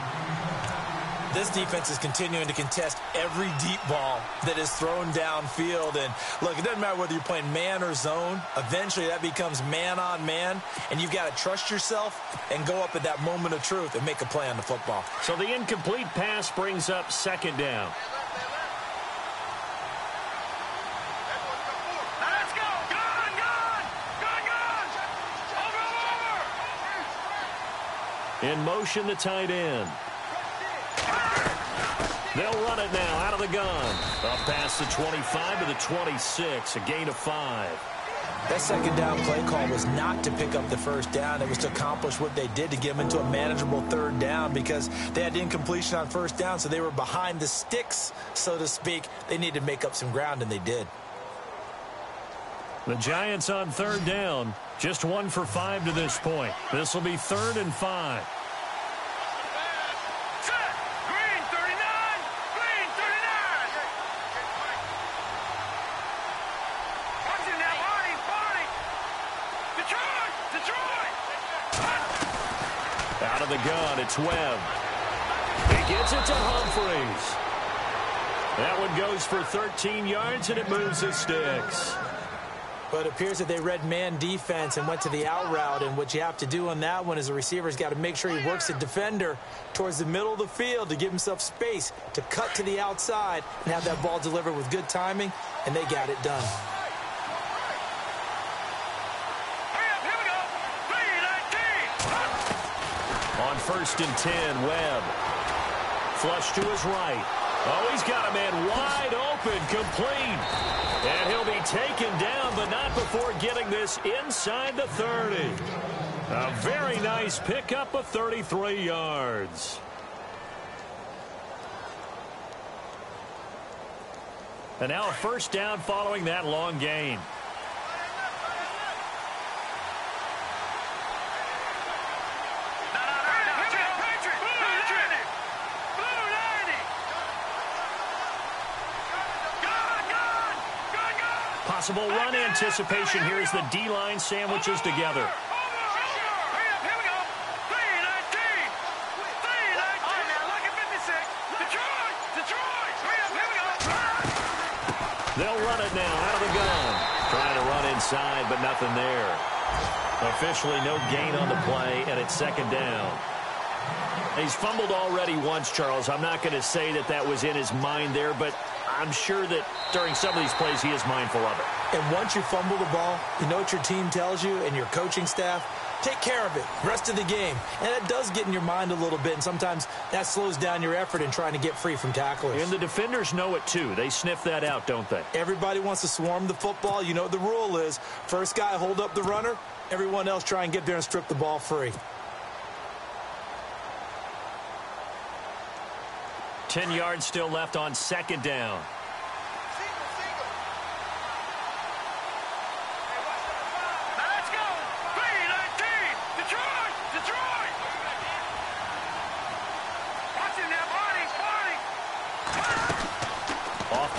This defense is continuing to contest every deep ball that is thrown downfield. And, look, it doesn't matter whether you're playing man or zone. Eventually that becomes man on man, and you've got to trust yourself and go up at that moment of truth and make a play on the football. So the incomplete pass brings up second down. In motion, the tight end. They'll run it now out of the gun. Up past the 25 to the 26, a gain of 5. That second down play call was not to pick up the first down. It was to accomplish what they did, to get them into a manageable third down, because they had incompletion on first down, so they were behind the sticks, so to speak. They needed to make up some ground, and they did. The Giants on third down, just 1 for 5 to this point. This will be 3rd and 5. Out of the gun, it's Webb. He gets it to Humphreys. That one goes for 13 yards, and it moves the sticks. But it appears that they read man defense and went to the out route, and what you have to do on that one is the receiver's got to make sure he works the defender towards the middle of the field to give himself space to cut to the outside and have that ball delivered with good timing, and they got it done. On 1st and 10, Webb. Flush to his right. Oh, he's got a man wide open, complete. And he'll be taken down, but not before getting this inside the 30. A very nice pickup of 33 yards. And now a first down following that long gain. Possible run anticipation here as the D-line sandwiches together. They'll run it now out of the gun. Trying to run inside, but nothing there. Officially no gain on the play, and it's second down. He's fumbled already once, Charles. I'm not going to say that that was in his mind there, but I'm sure that during some of these plays he is mindful of it. And once you fumble the ball, you know what your team tells you and your coaching staff? Take care of it. Rest of the game. And it does get in your mind a little bit, and sometimes that slows down your effort in trying to get free from tacklers. And the defenders know it too. They sniff that out, don't they? Everybody wants to swarm the football. You know what the rule is. First guy hold up the runner. Everyone else try and get there and strip the ball free. 10 yards still left on second down.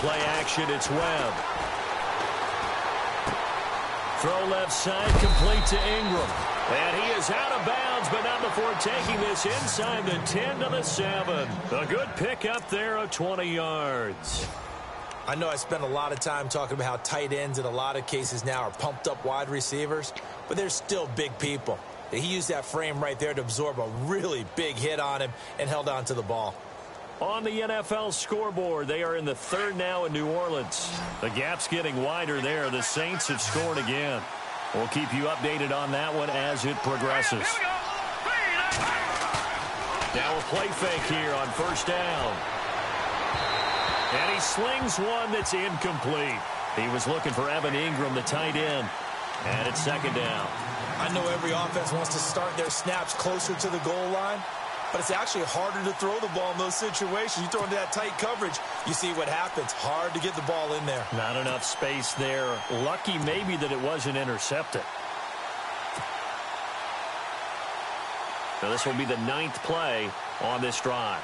Play action, it's Webb. Throw left side, complete to Ingram. And he is out of bounds, but not before taking this inside the 10 to the 7. A good pickup there of 20 yards. I know I spent a lot of time talking about how tight ends in a lot of cases now are pumped up wide receivers, but they're still big people. He used that frame right there to absorb a really big hit on him and held on to the ball. On the NFL scoreboard, they are in the third now in New Orleans. The gap's getting wider there. The Saints have scored again. We'll keep you updated on that one as it progresses. Now a play fake here on first down. And he slings one that's incomplete. He was looking for Evan Ingram, the tight end. And it's second down. I know every offense wants to start their snaps closer to the goal line, but it's actually harder to throw the ball in those situations. You throw into that tight coverage, you see what happens. Hard to get the ball in there. Not enough space there. Lucky maybe that it wasn't intercepted. Now this will be the 9th play on this drive.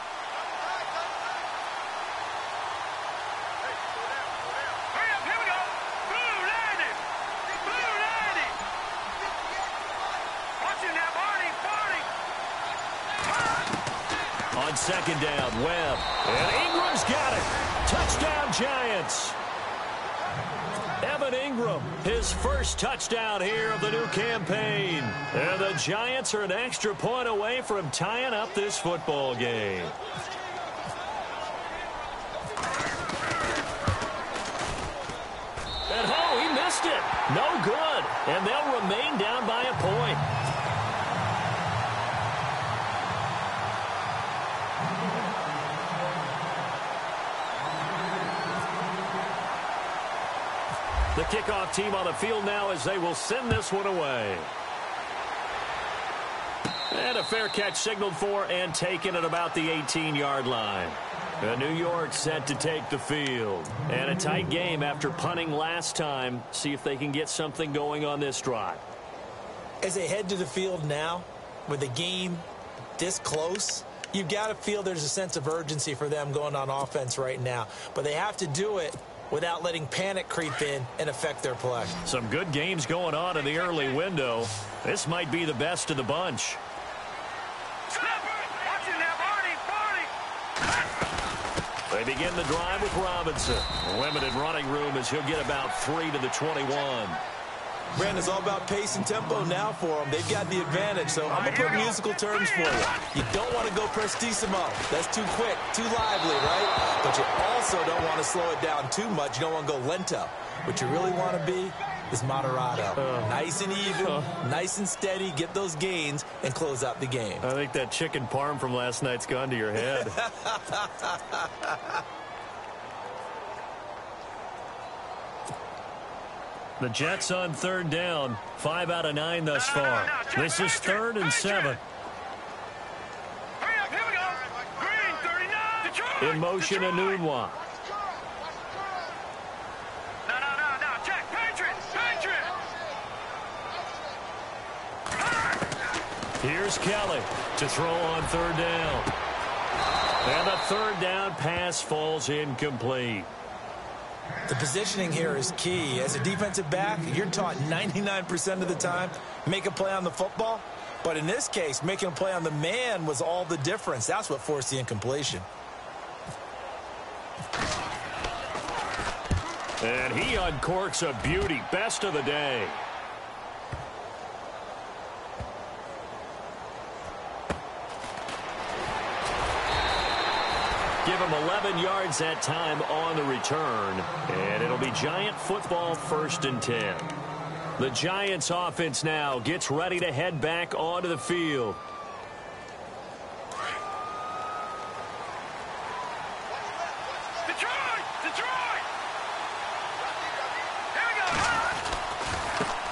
On second down, Webb. And Ingram's got it. Touchdown, Giants. Evan Ingram, his first touchdown here of the new campaign. And the Giants are an extra point away from tying up this football game. And oh, he missed it. No good. And they'll remain down by a point. The kickoff team on the field now as they will send this one away. And a fair catch signaled for and taken at about the 18-yard line. New York set to take the field. And a tight game after punting last time. See if they can get something going on this drive. As they head to the field now, with the game this close, you've got to feel there's a sense of urgency for them going on offense right now. But they have to do it without letting panic creep in and affect their play. Some good games going on in the early window. This might be the best of the bunch. They begin the drive with Robinson. Limited running room as he'll get about 3 to the 21. Brandon, it's all about pace and tempo now for them. They've got the advantage, so I'm going to put musical terms for you. You don't want to go prestissimo. That's too quick, too lively, right? But you also don't want to slow it down too much. You don't want to go lento. What you really want to be is moderato. Nice and even, nice and steady, get those gains, and close out the game. I think that chicken parm from last night's gone to your head. The Jets on third down, 5 out of 9 thus far. This is 3rd and 7. In motion, Enunwa. Here's Kelly to throw on third down. And the third down pass falls incomplete. The positioning here is key. As a defensive back, you're taught 99% of the time, make a play on the football. But in this case, making a play on the man was all the difference. That's what forced the incompletion. And he uncorks a beauty. Best of the day. Give him 11 yards that time on the return. And it'll be Giant football 1st and 10. The Giants offense now gets ready to head back onto the field.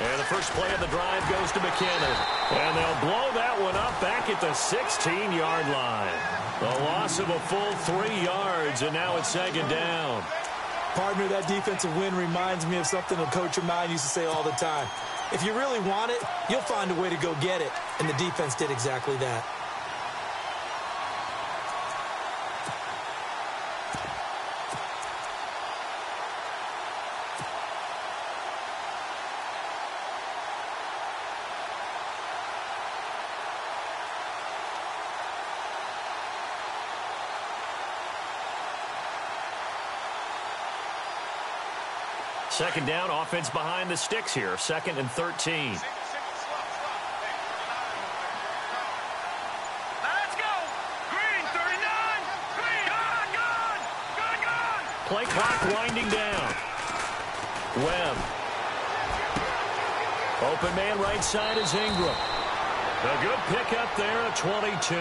And the first play of the drive goes to McKinnon. And they'll blow that one up back at the 16-yard line. The loss of a full 3 yards, and now it's 2nd down. Partner, that defensive win reminds me of something a coach of mine used to say all the time. If you really want it, you'll find a way to go get it. And the defense did exactly that. Second down, offense behind the sticks here. 2nd and 13. Let's go. Green, 39. Green, go. Play clock winding down. Webb. Open man right side is Ingram. A good pickup there at 22.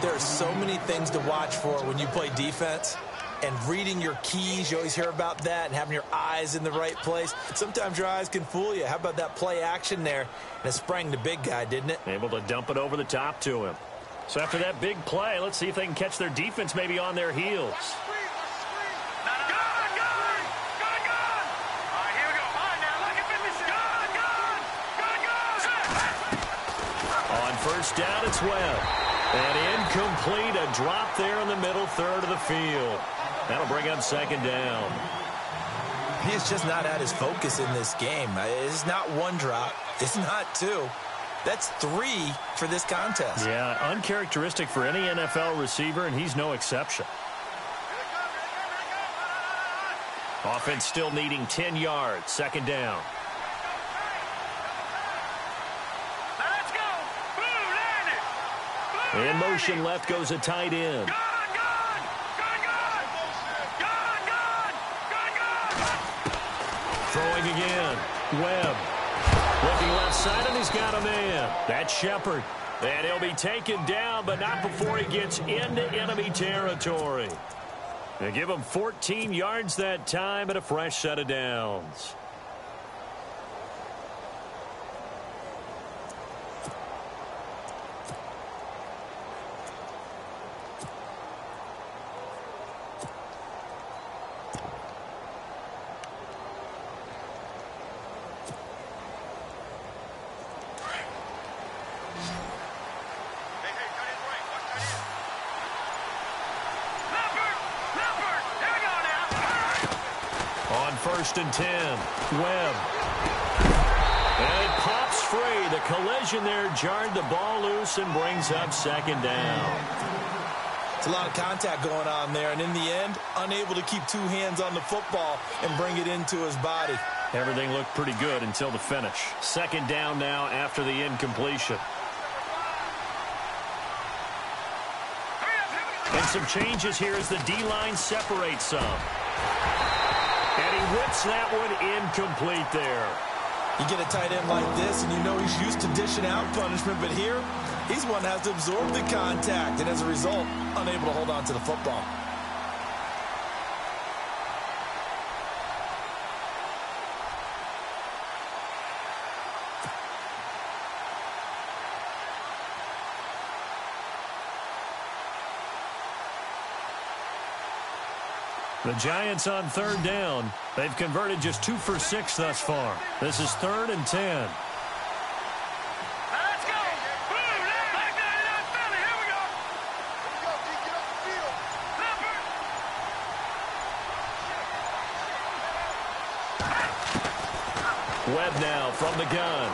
There are so many things to watch for when you play defense. And reading your keys, you always hear about that, and having your eyes in the right place. Sometimes your eyes can fool you. How about that play action there? And it sprang the big guy, didn't it? Able to dump it over the top to him. So after that big play, let's see if they can catch their defense maybe on their heels. On first down, it's Webb. And incomplete, a drop there in the middle third of the field. That'll bring up second down. He's just not at his focus in this game. It's not one drop. It's not two. That's 3 for this contest. Yeah, uncharacteristic for any NFL receiver, and he's no exception. Offense still needing 10 yards. Second down. In motion left goes a tight end. Throwing again. Webb. Looking left side, and he's got a man. That's Shepard. And he'll be taken down, but not before he gets into enemy territory. They give him 14 yards that time and a fresh set of downs. First and 10. Webb. And it pops free. The collision there jarred the ball loose and brings up second down. It's a lot of contact going on there, and in the end, unable to keep 2 hands on the football and bring it into his body. Everything looked pretty good until the finish. Second down now after the incompletion. And some changes here as the D-line separates some. And he whips that one incomplete there. You get a tight end like this, and you know he's used to dishing out punishment, but here, he's one that has to absorb the contact, and as a result, unable to hold on to the football. The Giants on third down. They've converted just 2 for 6 thus far. This is 3rd and 10. Let's go. Boom, back there in that belly. Here we go. Here we go, D. Get off the field. Leopard. Webb now from the gun.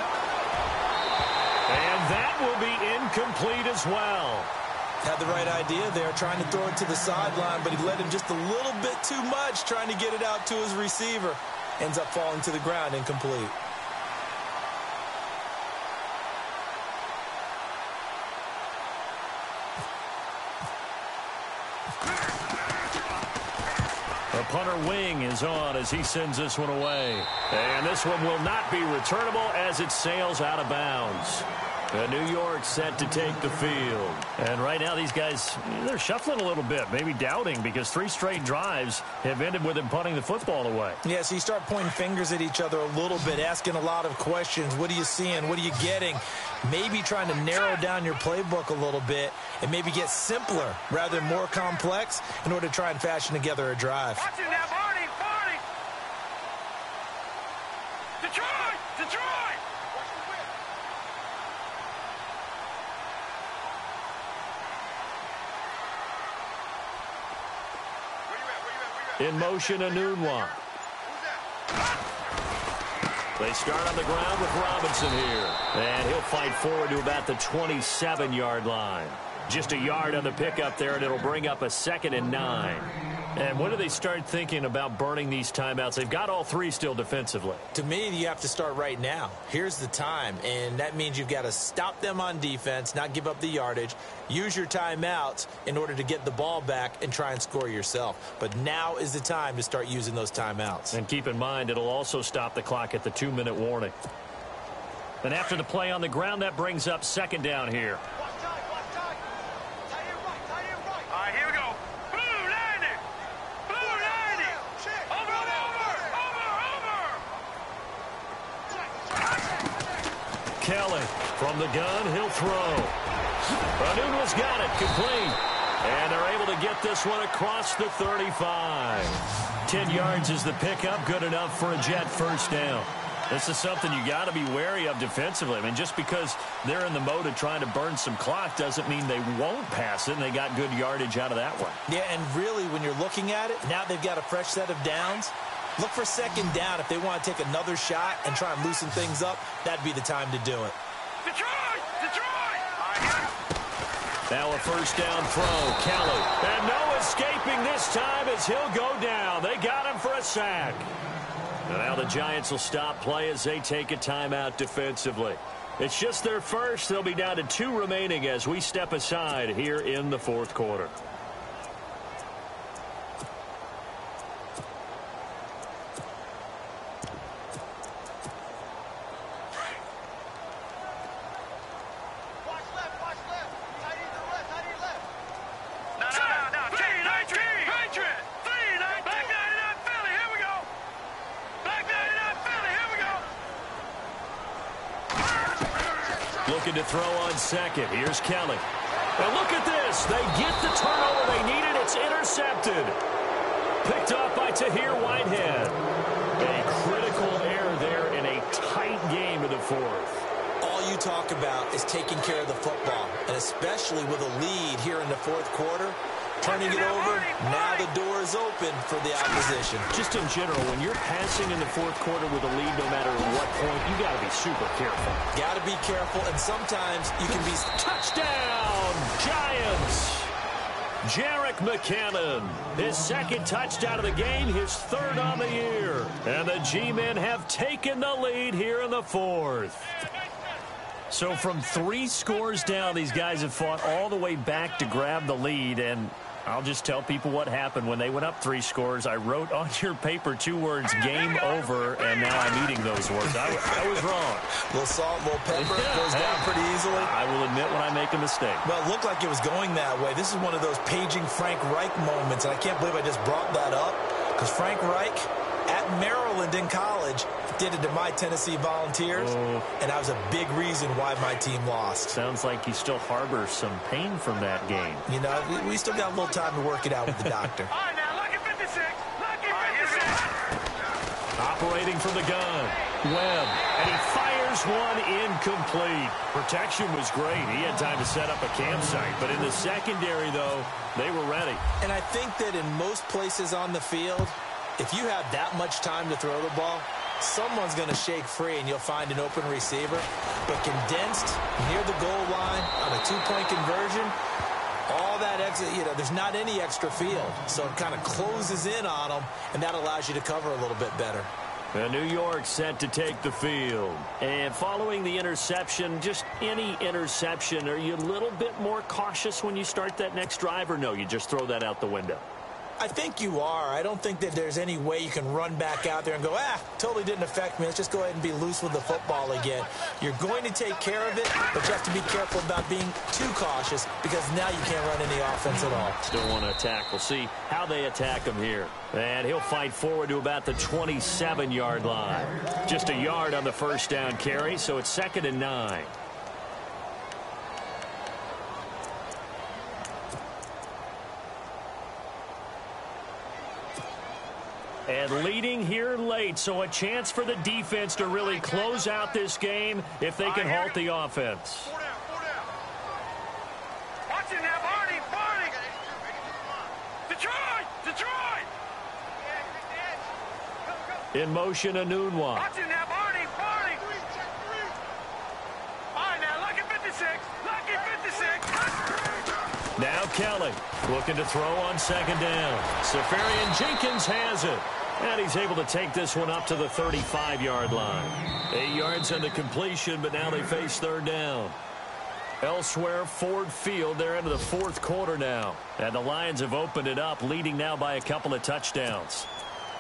And that will be incomplete as well. Had the right idea there, trying to throw it to the sideline, but he led him just a little bit too much, trying to get it out to his receiver. Ends up falling to the ground, incomplete. The punter wing is on as he sends this one away. And this one will not be returnable as it sails out of bounds. New York set to take the field. And right now these guys, they're shuffling a little bit, maybe doubting, because 3 straight drives have ended with them punting the football away. Yeah, so you start pointing fingers at each other a little bit, asking a lot of questions. What are you seeing? What are you getting? Maybe trying to narrow down your playbook a little bit and maybe get simpler rather than more complex in order to try and fashion together a drive. Watch it now, Barney. Detroit. In motion, Anunwa. They start on the ground with Robinson here. And he'll fight forward to about the 27-yard line. Just a yard on the pickup there, and it'll bring up a 2nd and 9. And when do they start thinking about burning these timeouts? They've got all three still defensively. To me, you have to start right now. Here's the time, and that means you've got to stop them on defense, not give up the yardage, use your timeouts in order to get the ball back and try and score yourself. But now is the time to start using those timeouts. And keep in mind, it'll also stop the clock at the 2-minute warning. And after the play on the ground, that brings up second down here. Kelly from the gun, he'll throw. Anunwa's got it, complete. And they're able to get this one across the 35. 10 yards is the pickup, good enough for a Jet first down. This is something you got to be wary of defensively. I mean, just because they're in the mode of trying to burn some clock doesn't mean they won't pass it, and they got good yardage out of that one. Yeah, and really, when you're looking at it, now they've got a fresh set of downs. Look for second down. If they want to take another shot and try and loosen things up, that'd be the time to do it. Detroit! Detroit! Now a first down throw. Kelly. And no escaping this time as he'll go down. They got him for a sack. And now the Giants will stop play as they take a timeout defensively. It's just their first. They'll be down to 2 remaining as we step aside here in the fourth quarter. Looking to throw on second. Here's Kelly. And look at this. They get the turnover they needed. It's intercepted. Picked off by Tahir Whitehead. A critical error there in a tight game in the fourth. All you talk about is taking care of the football, and especially with a lead here in the fourth quarter. Turning it over, now the door is open for the opposition. Just in general, when you're passing in the fourth quarter with a lead, no matter what point, you got to be super careful. Got to be careful, and sometimes you can be... Touchdown, Giants! Jerick McKinnon, his second touchdown of the game, his third on the year. And the G-men have taken the lead here in the fourth. So from 3 scores down, these guys have fought all the way back to grab the lead, and I'll just tell people what happened when they went up 3 scores. I wrote on your paper 2 words, game over, and now I'm eating those words. I was wrong. A little salt, a little pepper, goes down pretty easily. I will admit when I make a mistake. Well, it looked like it was going that way. This is one of those paging Frank Reich moments, and I can't believe I just brought that up, because Frank Reich at Maryland in college did it to my Tennessee Volunteers, and that was a big reason why my team lost. Sounds like you still harbor some pain from that game. You know, we still got a little time to work it out with the doctor. All right, now, lucky 56. Lucky 56. Operating from the gun. Webb. And he fires one incomplete. Protection was great. He had time to set up a campsite. But in the secondary, though, they were ready. And I think that in most places on the field, if you have that much time to throw the ball, someone's going to shake free and you'll find an open receiver. But condensed near the goal line on a 2-point conversion, all that extra, there's not any extra field. So it kind of closes in on them, and that allows you to cover a little bit better. And New York set to take the field. And following the interception, just any interception, are you a little bit more cautious when you start that next drive, or no, you just throw that out the window? I think you are. I don't think that there's any way you can run back out there and go, totally didn't affect me. Let's just go ahead and be loose with the football again. You're going to take care of it, but you have to be careful about being too cautious because now you can't run any offense at all. Still want to attack. We'll see how they attack him here. And he'll fight forward to about the 27-yard line. Just a yard on the first down carry, so it's 2nd and 9. And leading here late, so a chance for the defense to really close out this game if they can halt the offense. 4 down, 4 down. Watch it now, Barney, Barney. Detroit, Detroit. In motion, Anunwa. Watch it now, Barney, Barney. All right, now, lucky 56, lucky 56. Now Kelly looking to throw on second down. Seferian Jenkins has it. And he's able to take this one up to the 35-yard line. 8 yards on the completion, but now they face third down. Elsewhere, Ford Field, they're into the fourth quarter now. And the Lions have opened it up, leading now by a couple of touchdowns.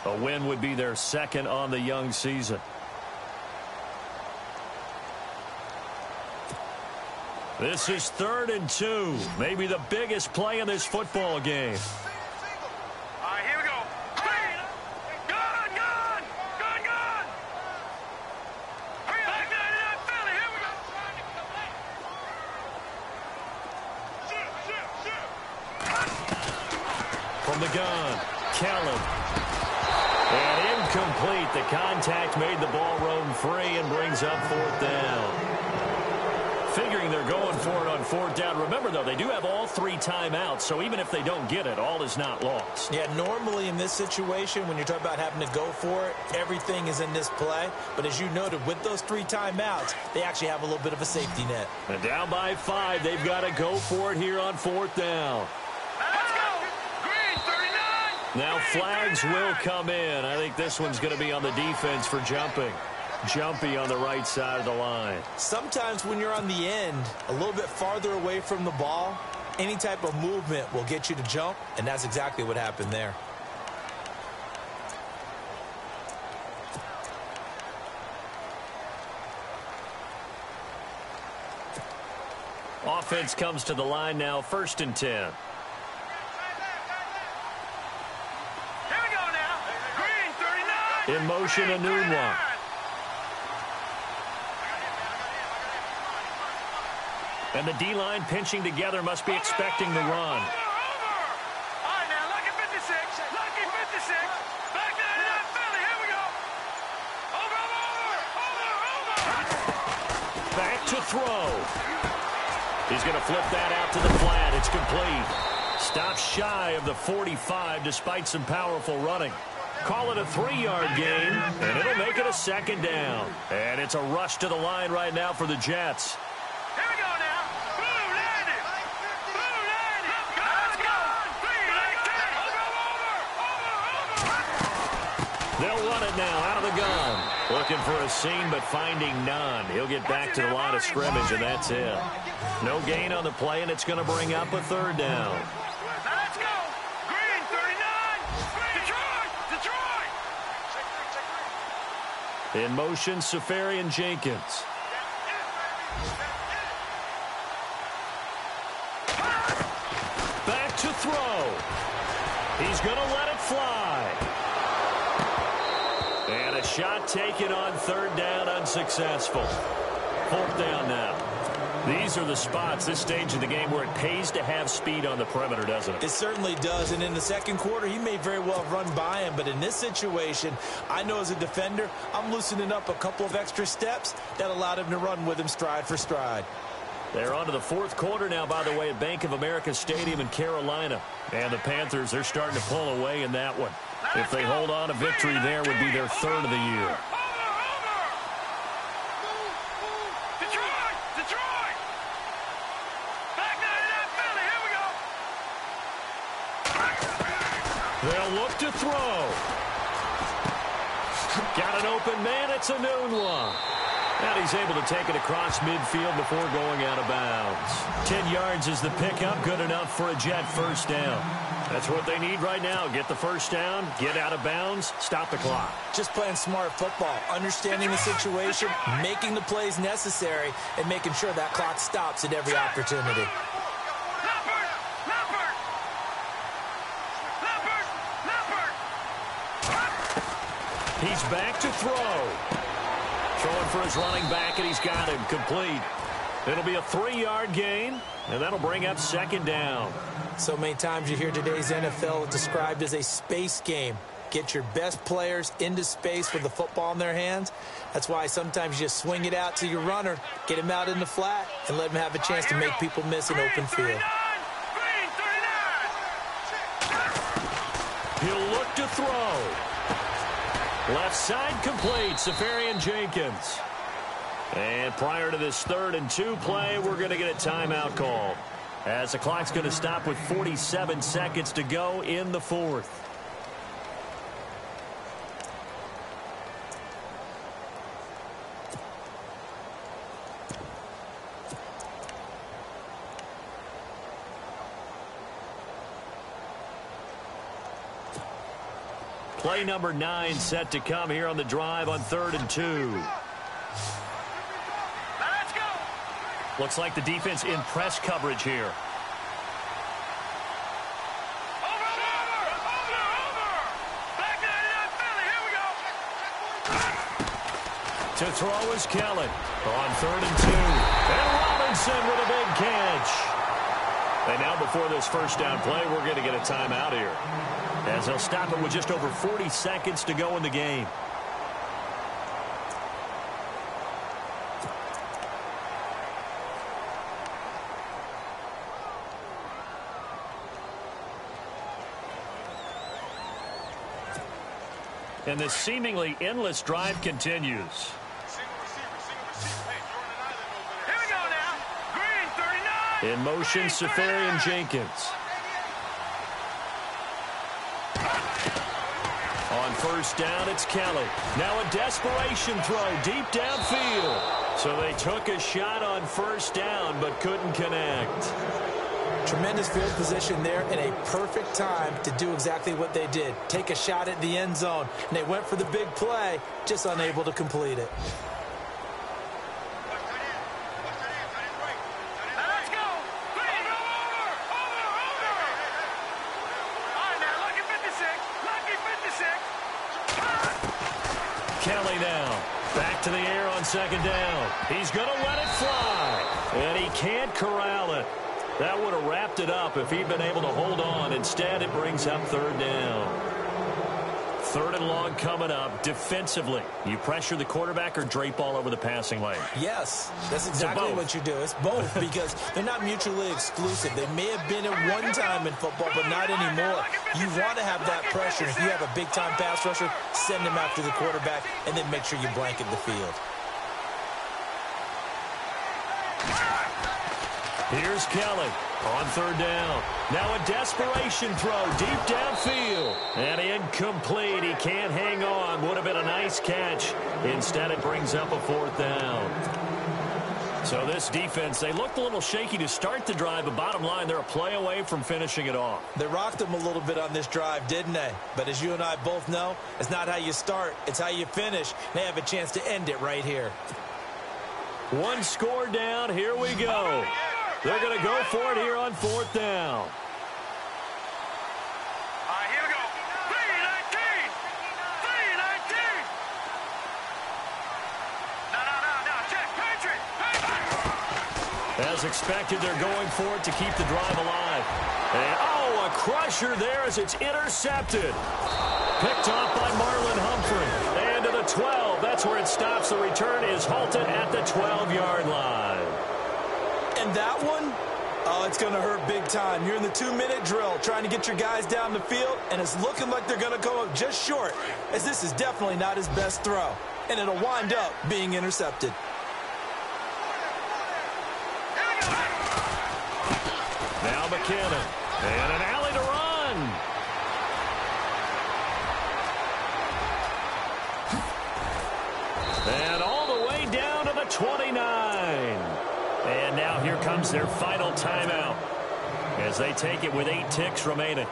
A win would be their second on the young season. This is 3rd and 2. Maybe the biggest play in this football game. All right, here we go. Gun! Hurry up. Back there to that Philly. Here we go. From the gun, Kelly. And incomplete. The contact made the ball roam free and brings up 4th down. Figuring they're going for it on 4th down. Remember, though, they do have all 3 timeouts, so even if they don't get it, all is not lost. Yeah, normally in this situation, when you're talking about having to go for it, everything is in this play. But as you noted, with those 3 timeouts, they actually have a little bit of a safety net. And down by 5, they've got to go for it here on 4th down. Let's go. Green, 39. Now flags will come in. I think this one's going to be on the defense for jumping. Jumpy on the right side of the line. Sometimes when you're on the end, a little bit farther away from the ball, any type of movement will get you to jump, and that's exactly what happened there. Offense comes to the line now, 1st and 10. Here we go now. Green, 39. In motion, Enunwa. And the D-line pinching together must be expecting the run. Over. All right, now, lucky 56. Lucky 56. Back there to that Philly. Here we go. Over. Back to throw. He's going to flip that out to the flat. It's complete. Stops shy of the 45 despite some powerful running. Call it a 3-yard gain, and it'll make it a 2nd down. And it's a rush to the line right now for the Jets. Here we go now. Blue landed. Blue landed. Let's go. Over. They'll run it now out of the gun. Looking for a seam, but finding none. He'll get back to the line of scrimmage, and that's it. No gain on the play, and it's going to bring up a 3rd down. Now let's go. Green, 39. Detroit. In motion, Seferian Jenkins. Back to throw. He's going to let it fly. And a shot taken on 3rd down, unsuccessful. 4th down now. These are the spots, this stage of the game, where it pays to have speed on the perimeter, doesn't it? It certainly does, and in the 2nd quarter, he may very well run by him, but in this situation, I know as a defender, I'm loosening up a couple of extra steps that allowed him to run with him stride for stride. They're on to the 4th quarter now, by the way, at Bank of America Stadium in Carolina. And the Panthers, they're starting to pull away in that one. If they hold on, a victory there would be their 3rd of the year. They'll look to throw. Got an open man. It's Enunwa. And he's able to take it across midfield before going out of bounds. 10 yards is the pickup. Good enough for a Jet 1st down. That's what they need right now. Get the 1st down, get out of bounds, stop the clock. Just playing smart football, understanding the situation, making the plays necessary, and making sure that clock stops at every opportunity. He's back to throw. Throwing for his running back, and he's got him complete. It'll be a 3-yard gain, and that'll bring up 2nd down. So many times you hear today's NFL described as a space game. Get your best players into space with the football in their hands. That's why sometimes you just swing it out to your runner, get him out in the flat, and let him have a chance to make people miss an open field. He'll look to throw. Left side complete, Seferian Jenkins. And prior to this 3rd and 2 play, we're going to get a timeout call. as the clock's going to stop with 47 seconds to go in the fourth. Play number 9 set to come here on the drive on 3rd and 2. Let's go. Looks like the defense in press coverage here. Over. Back to 99 Philly. Here we go. To throw is Kelly on 3rd and 2. And Robinson with a big catch. And now before this first down play, we're going to get a timeout here, as they'll stop it with just over 40 seconds to go in the game. And this seemingly endless drive continues. Here we go now. Green 39. In motion, Safarian Jenkins. On first down, it's Kelly. Now a desperation throw deep downfield. So they took a shot on first down but couldn't connect. Tremendous field position there and a perfect time to do exactly what they did. Take a shot at the end zone. And they went for the big play, just unable to complete it. Let's go. Over. All right, now, lucky 56. Kelly now back to the air on second down. He's going to let it fly. And he can't corral it. That would have wrapped it up if he'd been able to hold on. Instead, it brings up 3rd down. 3rd and long coming up. Defensively, you pressure the quarterback or drape all over the passing lane? Yes, that's exactly what you do. It's both, because they're not mutually exclusive. They may have been at one time in football, but not anymore. You want to have that pressure. If you have a big-time pass rusher, send him after the quarterback, and then make sure you blanket the field. Here's Kelly on 3rd down. Now a desperation throw deep downfield. And incomplete. He can't hang on. Would have been a nice catch. Instead, it brings up a 4th down. So this defense, they looked a little shaky to start the drive, but bottom line, they're a play away from finishing it off. They rocked them a little bit on this drive, didn't they? But as you and I both know, it's not how you start, it's how you finish. They have a chance to end it right here. One score down. Here we go. They're going to go for it here on 4th down. All right, here we go. 3-19. No. Check. Patriot. As expected, they're going for it to keep the drive alive. And, a crusher there as it's intercepted. Picked off by Marlon Humphrey. And to the 12. That's where it stops. The return is halted at the 12-yard line. And that one, it's going to hurt big time. You're in the 2-minute drill trying to get your guys down the field, and it's looking like they're going to come up just short, as this is definitely not his best throw. And it'll wind up being intercepted. Now McKinnon. And an alley to run. And all the way down to the 29. And now here comes their final timeout as they take it with 8 ticks remaining.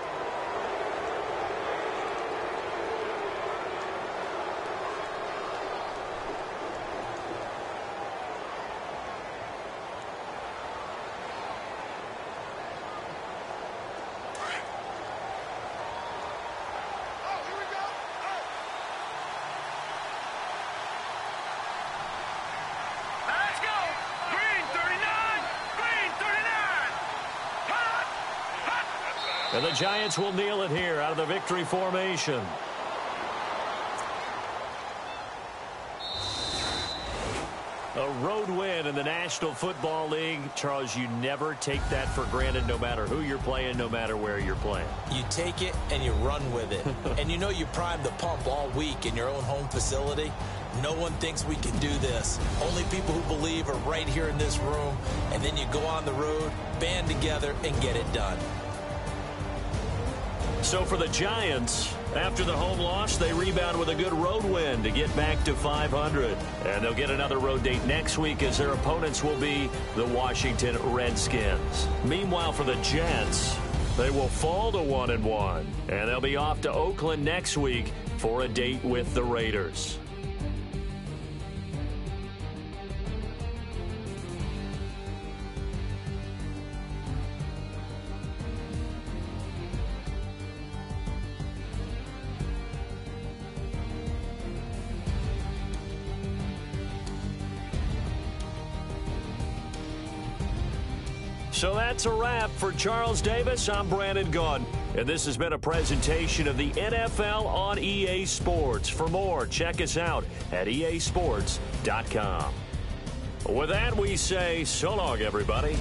And the Giants will kneel it here out of the victory formation. A road win in the National Football League. Charles, you never take that for granted no matter who you're playing, no matter where you're playing. You take it and you run with it. And you know you primed the pump all week in your own home facility. No one thinks we can do this. Only people who believe are right here in this room. And then you go on the road, band together, and get it done. So for the Giants, after the home loss, they rebound with a good road win to get back to 500. And they'll get another road date next week as their opponents will be the Washington Redskins. Meanwhile, for the Jets, they will fall to 1-1. And they'll be off to Oakland next week for a date with the Raiders. So that's a wrap for Charles Davis. I'm Brandon Gaudin, and this has been a presentation of the NFL on EA Sports. For more, check us out at easports.com. With that, we say so long, everybody.